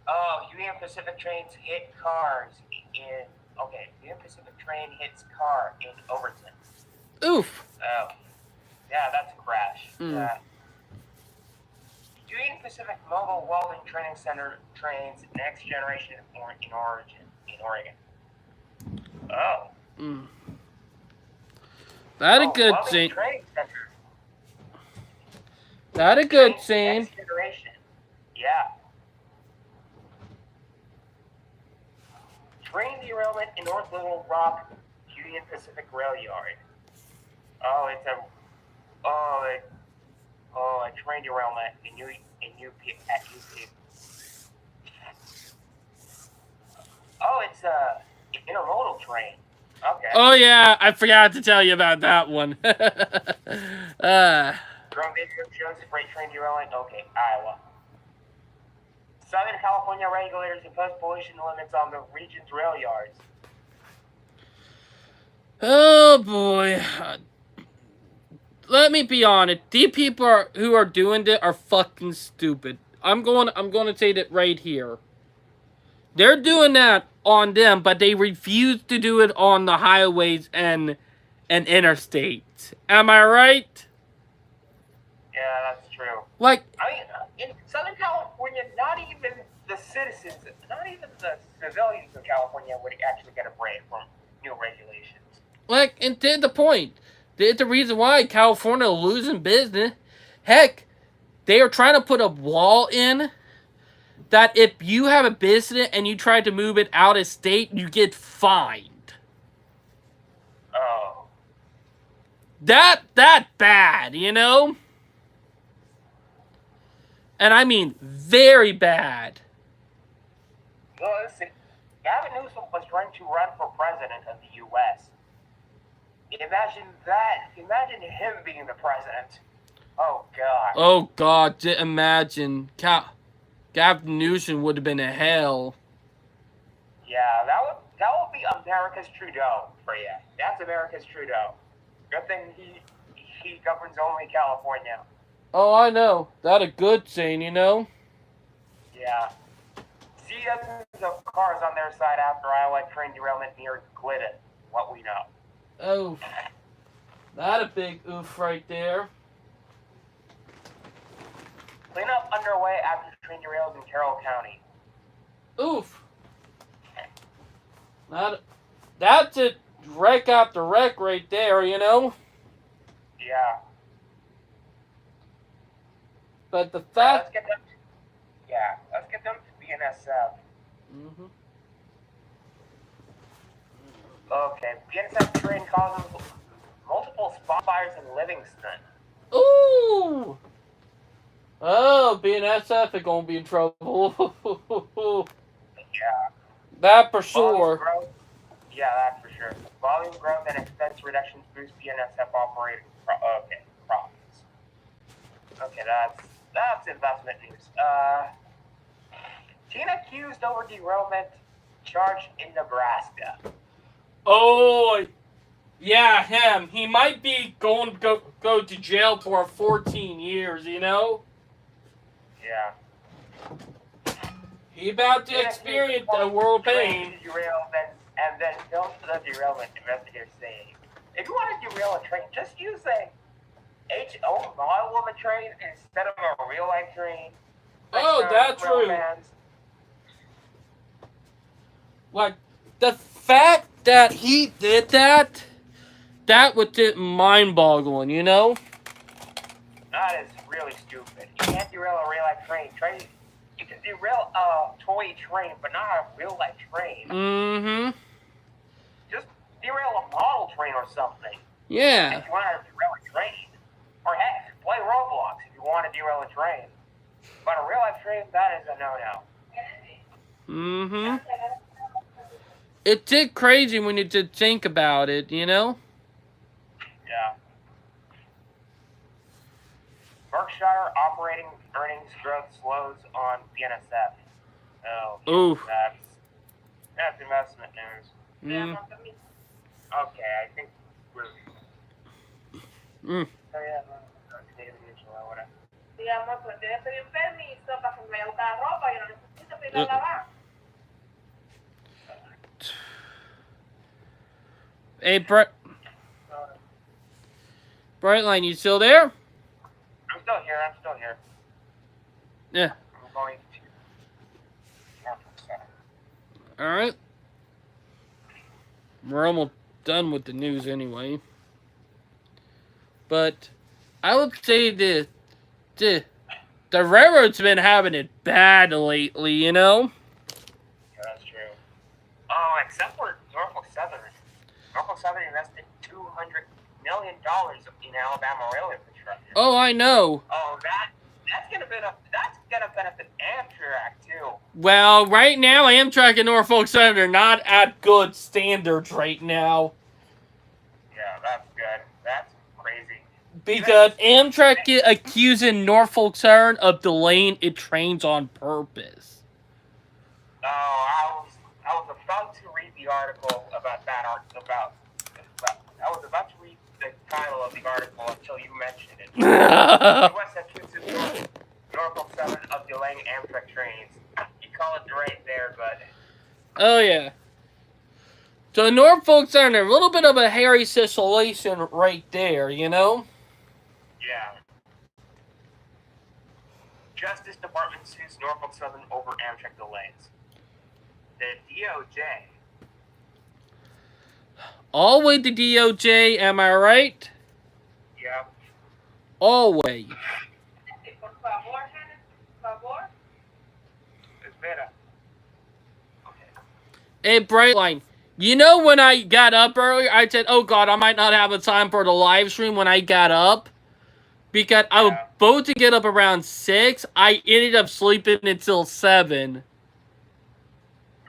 Oh, Union Pacific trains hit cars in. Okay, Union Pacific train hits car in Overton. Oof. Oh, yeah, that's a crash. Mm. Yeah. Union Pacific Mobile Welding Training Center trains next generation in Oregon. Oh. Mm. That a good Welding thing. Training Center. That a good thing. Next generation. Yeah. train derailment in North Little Rock Union Pacific Rail Yard. Oh, it's a train derailment at UP. Oh, it's a intermodal train. Okay. Oh yeah, I forgot to tell you about that one. Drone video shows freight train derailment. Okay, Iowa. Southern California regulators impose pollution limits on the region's rail yards. Oh boy. Let me be honest. These people who are doing it are fucking stupid. I'm going to say that right here. They're doing that on them, but they refuse to do it on the highways and interstates. Am I right? Yeah, that's true. Like, I mean, in Southern California, not even the citizens, not even the civilians of California would actually get a break from new regulations. like, and to the point. The reason why California is losing business. Heck, they are trying to put a wall in that if you have a business and you try to move it out of state, you get fined. Oh. That bad, you know? And I mean very bad. Well, listen, Gavin Newsom was trying to run for president of the U.S. Imagine that. Imagine him being the president. Oh, God. Oh, God, imagine. Gavin Newsom would have been a hell. Yeah, that would be America's Trudeau for you. That's America's Trudeau. Good thing he governs only California. Oh, I know. That a good thing, you know? Yeah. See dozens of cars on their side after Iowa train derailment near Glidden. What we know. Oh, that a big oof right there. Cleanup underway after train derails in Carroll County. Oof. That's it. Wreck after wreck right there, you know? Yeah. But the fact... Let's get them to BNSF. Mm-hmm. Okay, BNSF train causes multiple spot fires in Livingston. Ooh! Oh, BNSF is gonna be in trouble. Yeah. That for sure. Yeah, that's for sure. Volume growth and expense reductions boost BNSF operating profits. Okay, that's investment news. Teen accused over derailment charged in Nebraska. Oh, yeah, him. He might be going to go to jail for 14 years, you know? Yeah. He about to experience the world pain. And then filmed the derailment, investigators say. If you want to derail a train, just use a HO model of a train instead of a real life train. Oh, that's true. Like, the fact that he did that was just mind-boggling, you know? That is really stupid. You can't derail a real life train. You can derail a toy train, but not a real life train. Mm-hmm. Just derail a model train or something. Yeah. If you want to derail a train. Or heck, play Roblox if you want to derail a train. But a real life train, that is a no-no. Mm-hmm. It's just crazy when you just think about it, you know? Yeah. Berkshire operating earnings growth slows on BNSF. Oh, Ooh. That's investment news. Mm. Okay, I think we're... Mm. Digamos, pues debe pedir un permiso para que me vaya a buscar ropa. Yo no necesito pedir a lavar. Hey, Brightline, you still there? I'm still here. Yeah. I'm going to... Alright. We're almost done with the news anyway. But I would say the railroad's been having it bad lately, you know? Yeah, that's true. Oh, except for Norfolk Southern. Norfolk Southern invested $200 million in Alabama rail infrastructure. Oh, I know. Oh, that's gonna benefit Amtrak too. Well, right now, Amtrak and Norfolk Southern are not at good standards right now. Yeah, that's good. That's crazy. Because Amtrak get accusing Norfolk Southern of delaying its trains on purpose. Oh, I was about to read the article about that I was about to read the title of the article until you mentioned it. U.S. accuses Norfolk Southern of delaying Amtrak trains. You call it right there, but Oh, yeah. So Norfolk Southern, a little bit of a hairy situation right there, you know? yeah. Justice Department sues Norfolk Southern over Amtrak delays. The DOJ. Always the DOJ, am I right? Yeah. Always. Por favor, Hannah, por favor. Espera. Hey, Brightline, you know when I got up earlier, I said, oh god, I might not have a time for the live stream when I got up? Because I was supposed to get up around 6, I ended up sleeping until 7.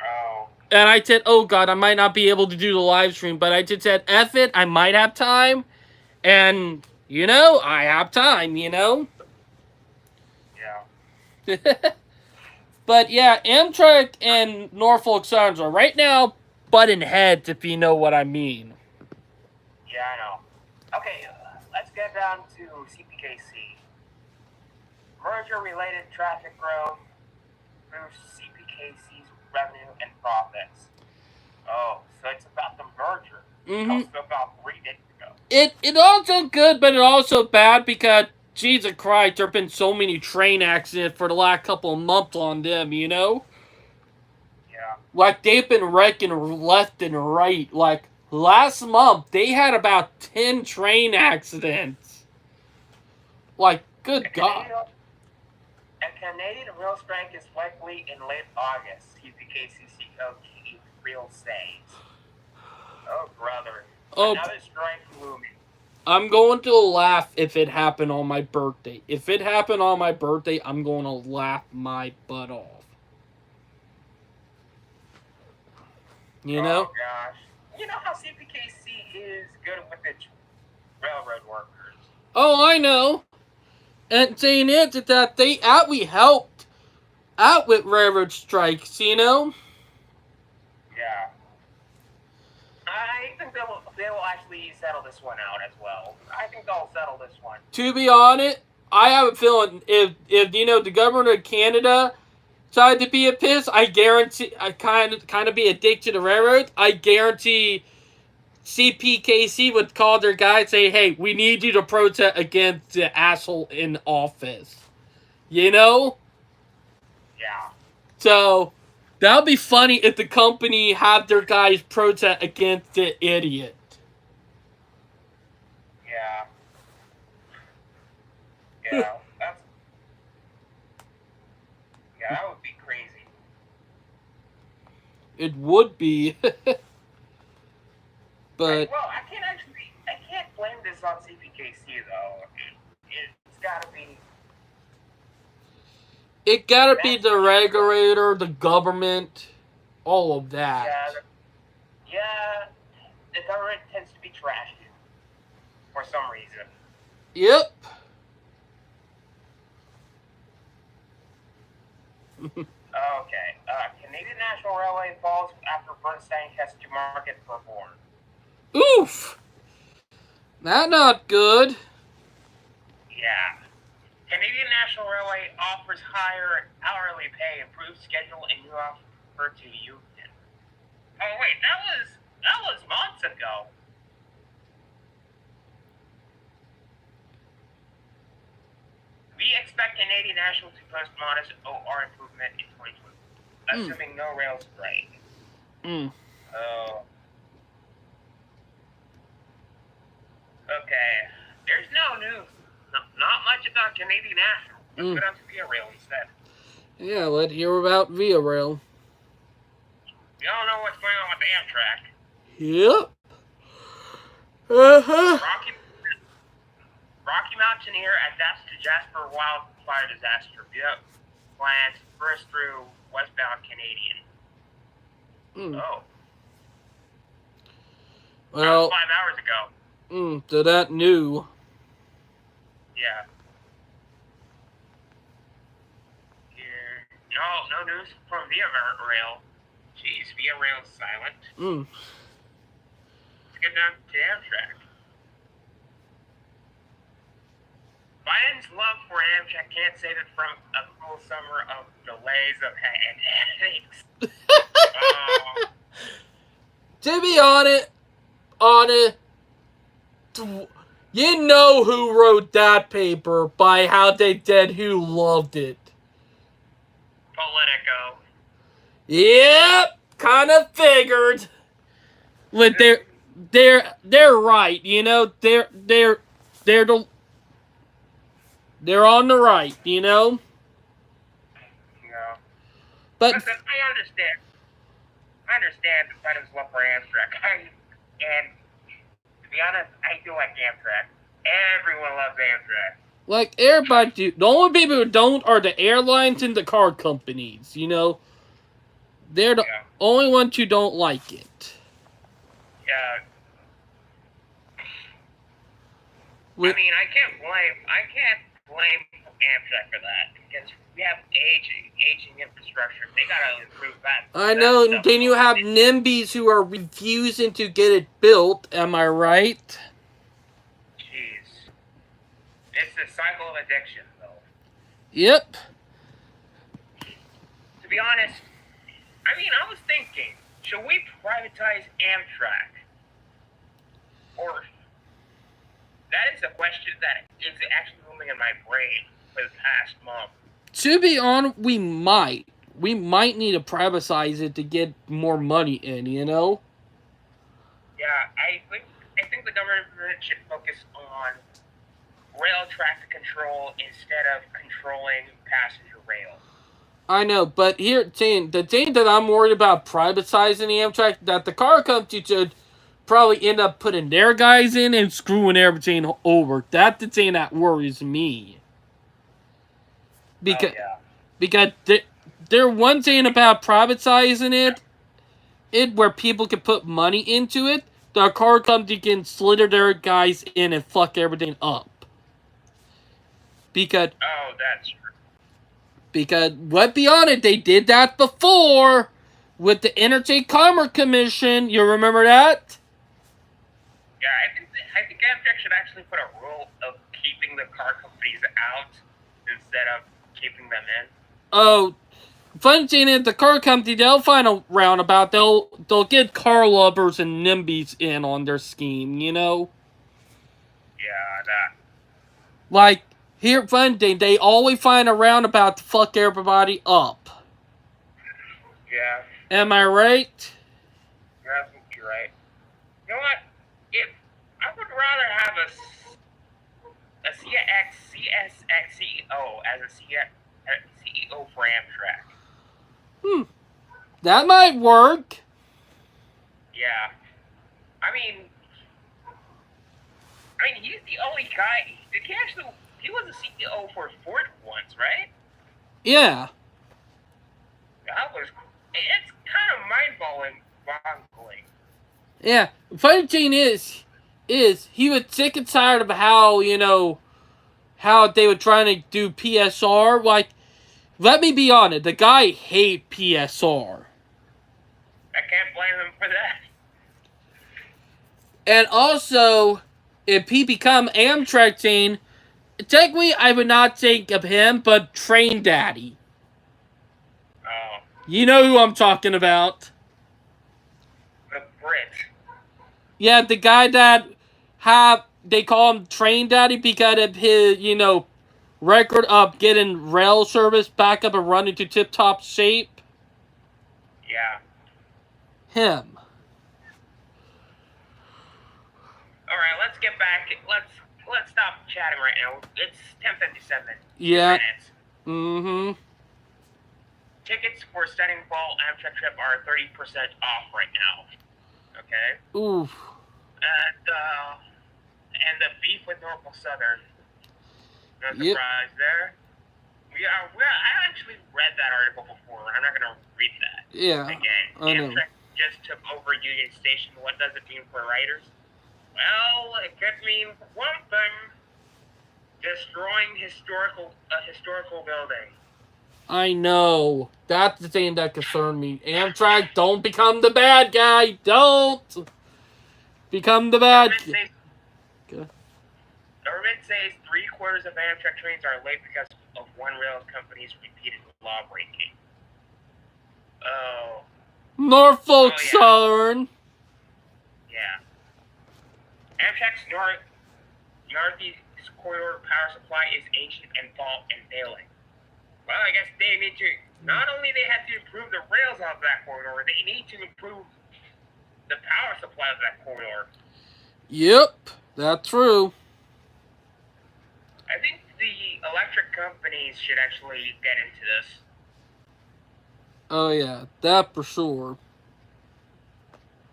Oh. And I said, oh god, I might not be able to do the live stream, but I just said, F it, I might have time. And, you know, I have time, you know? Yeah. But yeah, Amtrak and Norfolk Southern are right now butting heads, if you know what I mean. Yeah, I know. Okay, let's get down to CPKC. Merger-related traffic growth boosts CPKC's revenue and profits. Oh, so it's about the merger. Mm-hmm. Also about 3 days ago. It also good, but it also bad because, Jesus Christ, there have been so many train accidents for the last couple of months on them, you know? Yeah. Like, they've been wrecking left and right. Like, last month, they had about 10 train accidents. Like, good God. A Canadian rail strike is likely in late August, CPKC CEO Keith Creel says. Oh, brother. Oh, Another strike looming. I'm going to laugh if it happened on my birthday. If it happened on my birthday, I'm going to laugh my butt off. You know? Oh, gosh. You know how CPKC is good with its railroad workers. Oh, I know. And saying it is that we helped out with railroad strikes, you know? Yeah. I think they will actually settle this one out as well. I think they'll settle this one. To be honest, I have a feeling if you know, the government of Canada tried to be a piss, I guarantee, I kind of be addicted to railroads, I guarantee CPKC would call their guy and say, hey, we need you to protest against the asshole in office. You know? Yeah. So, that would be funny if the company had their guys protest against the idiot. Yeah. Yeah. That would be crazy. It would be. But Well, I can't blame this on CPKC though. It's gotta be. it gotta be the regulator, the government, all of that. Yeah, the government tends to be trashy for some reason. Yep. Okay, Canadian National Railway falls after Bernstein has to market for Bourne. Oof. That not good. Yeah. Canadian National Railway offers higher hourly pay, improved schedule, and new offer to union. Oh wait, that was months ago. We expect Canadian National to post modest OR improvement in 2020, assuming no rail strike. Oh. Okay. There's no news. Not much about Canadian National. Let's go down to Via Rail instead. Yeah, let's hear about Via Rail. We all know what's going on with Amtrak. Yep. Uh-huh. Rocky Mountaineer adapts to Jasper wildfire disaster. Yep. Plans burst through westbound Canadian. Oh. Well, 5 hours ago. So that new. Yeah. Here. No news from Via Rail. Jeez, Via Rail's silent. Let's get down to Amtrak. Biden's love for Amtrak can't save it from a cool summer of delays and headaches. To be honest, you know who wrote that paper by how they did who loved it. Politico. Yep, kind of figured. But they're right, you know. They're on the right, you know. Yeah. But Listen, I understand Biden's love for Amtrak. And to be honest, I do like Amtrak. Everyone loves Amtrak. like everybody do. The only people who don't are the airlines and the car companies, you know. They're the only ones who don't like it. Yeah. I mean, I can't blame Amtrak for that because we have aging infrastructure. They gotta improve that. I know, and then you have NIMBYs who are refusing to get it built, am I right? Jeez. It's the cycle of addiction, though. Yep. To be honest, I mean, I was thinking, should we privatize Amtrak? Or, that is a question that is actually looming in my brain for the past month. To be honest, we might. We might need to privatize it to get more money in, you know? Yeah, I think the government should focus on rail traffic control instead of controlling passenger rail. I know, but the thing that I'm worried about privatizing the Amtrak, that the car company should probably end up putting their guys in and screwing everything over. That's the thing that worries me. Because they're one thing about privatizing it where people can put money into it, the car company can slither their guys in and fuck everything up. Because that's true. Because let's be honest, they did that before with the Interstate Commerce Commission. You remember that? Yeah, I think Amtrak should actually put a rule of keeping the car companies out instead of keeping them in. Oh, fun thing is the car company, they'll find a roundabout. They'll get car lovers and NIMBYs in on their scheme, you know? Yeah, that. Like, here, fun thing, they always find a roundabout to fuck everybody up. Yeah. Am I right? You're absolutely right. You know what? I would rather have a CSX CEO as a CEO for Amtrak. That might work. Yeah. I mean, he's the only guy. He was a CEO for Ford once, right? Yeah. It's kind of mind-boggling. Yeah. Funny thing is he was sick and tired of how, you know, how they were trying to do PSR. Like, let me be honest, the guy hates PSR. I can't blame him for that. And also, if he become Amtrak thing, technically I would not think of him, but Train Daddy. Oh. You know who I'm talking about. The Brit. Yeah, the guy that they call him Train Daddy because of his, you know, record of getting rail service back up and running to tip-top shape. Yeah. Him. Alright, let's get back. Let's stop chatting right now. It's 10:57. Yeah. 2 minutes. Mm-hmm. tickets for Standing Ball Amtrak trip are 30% off right now. Okay. Oof. And the beef with Norfolk Southern. No Yep. surprise there. I actually read that article before. I'm not gonna read that Yeah. again. I know. Amtrak just took over Union Station. What does it mean for riders? Well, it could mean one thing: destroying a historical building. I know. That's the thing that concerned me. Amtrak, don't become the bad guy. Don't become the bad guy. Government says 3/4 of Amtrak trains are late because of one rail company's repeated law breaking. Oh. Norfolk Oh, yeah. Southern. Yeah. Amtrak's Northeast Corridor power supply is ancient and failing. Well, I guess they need to, not only they have to improve the rails of that corridor, they need to improve the power supply of that corridor. Yep, that's true. I think the electric companies should actually get into this. Oh yeah, that for sure.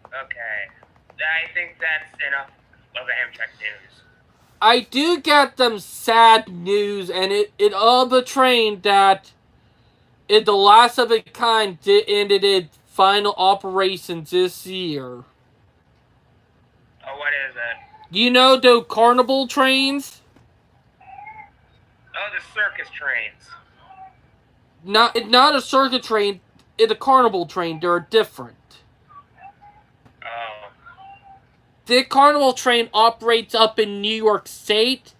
Okay. I think that's enough of the Amtrak news. I do get them sad news, and it of the train that the last of its kind ended its final operations this year. Oh, what is it? Do you know the carnival trains? Oh, the circus trains. Not a circuit train. It's a carnival train. They're different. Oh. The carnival train operates up in New York State.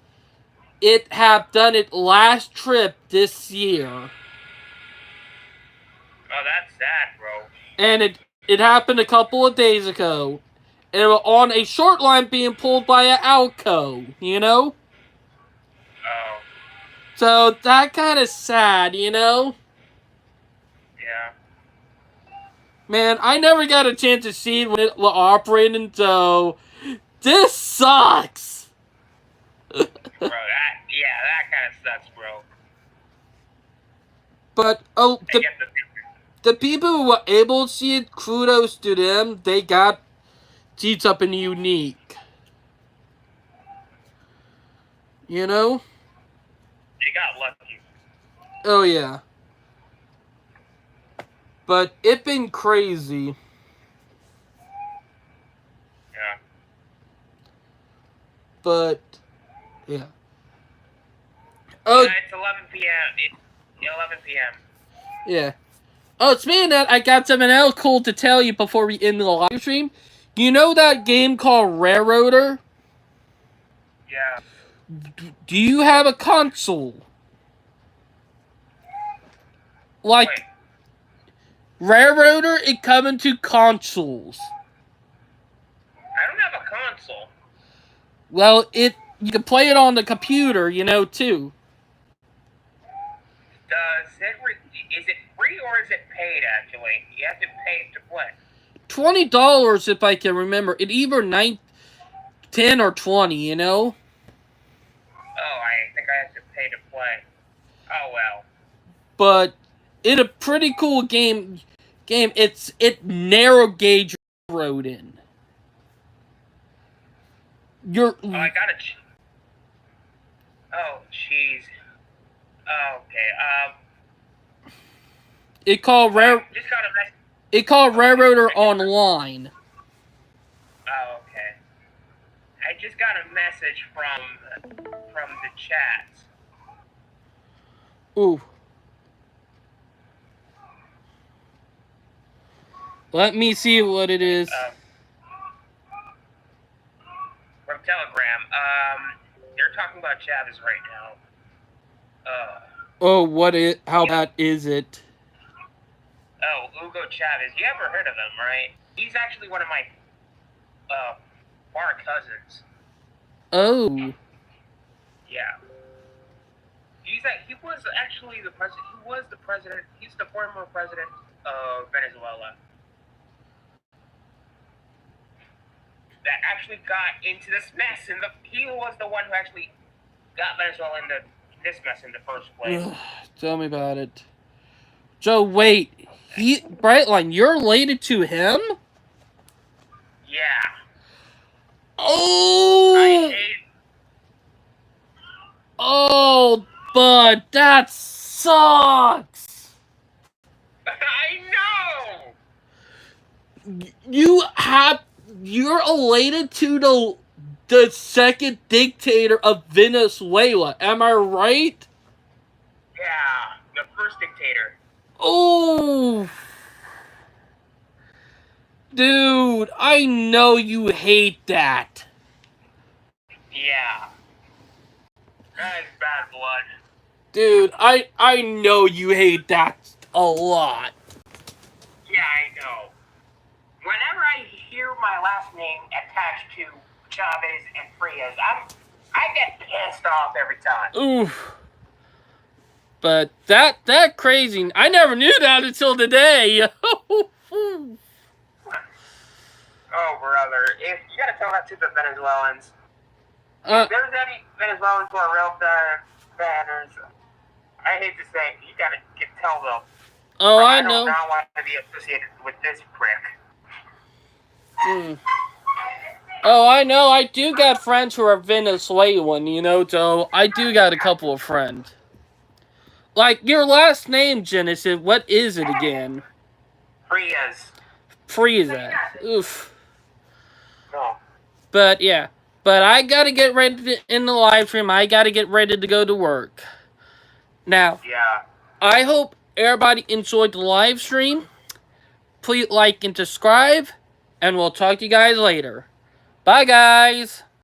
It have done its last trip this year. Oh, that's sad, bro. And it happened a couple of days ago. And it was on a short line being pulled by an Alco, you know? Oh. So that kind of sad, you know? Yeah. Man, I never got a chance to see it when it was operating, so this sucks. Bro, that kind of sucks, bro. But I get the people who were able to see it, kudos to them. They got seats up in unique. You know? They got lucky. Oh yeah. But it been crazy. Yeah. But yeah. Oh, It's 11 p.m. It's 11 p.m. yeah. Oh, speaking of that, I got something else cool to tell you before we end the live stream. You know that game called Railroader? Yeah. Do you have a console? Like, Wait. Railroader, it coming to consoles. I don't have a console. Well, you can play it on the computer, you know, too. Is it free or is it paid, actually? You have to pay to play. $20 if I can remember. It either 10 or 20, you know? Oh, I think I have to pay to play. Oh, well. But it's a pretty cool game. It's narrow gauge road in. Oh, I got it. Oh, jeez. Okay. It called Just got a message. It called Railroader Online. Oh, okay. I just got a message from the chat. Ooh. Let me see what it is. From Telegram. They're talking about Chavez right now. Oh, how bad is it? Oh, Hugo Chavez. You ever heard of him, right? He's actually one of my far cousins. Oh. Yeah. He was actually the president. He was the president. He's the former president of Venezuela. That actually got into this mess, and he was the one who actually got Venezuela into this mess in the first place. Tell me about it. Joe, wait. Brightline, you're related to him? Yeah. I Oh! hate. Oh, bud, that sucks! I know. You're related to the second dictator of Venezuela, am I right? Yeah, the first dictator. Oh! Dude, I know you hate that. Yeah. That is bad blood. Dude, I know you hate that a lot. Yeah, I know. Whenever I hear my last name attached to Chavez and Frias, I get pissed off every time. Oof. But that crazy, I never knew that until today. Oh, brother. If you gotta tell that to the Venezuelans. If there's any Venezuelans who are real fans, I hate to say it, you gotta tell them. Oh, I do know. not want to be associated with this prick. Oh, I know. I do got friends who are Venezuelan, you know, so I do got a couple of friends. Like, your last name, Genesis, what is it again? Frias. Frieza. Oof. No. But, yeah. But I gotta get ready in the live stream. I gotta get ready to go to work. Now, Yeah. I hope everybody enjoyed the live stream. Please like and subscribe. And we'll talk to you guys later. Bye, guys.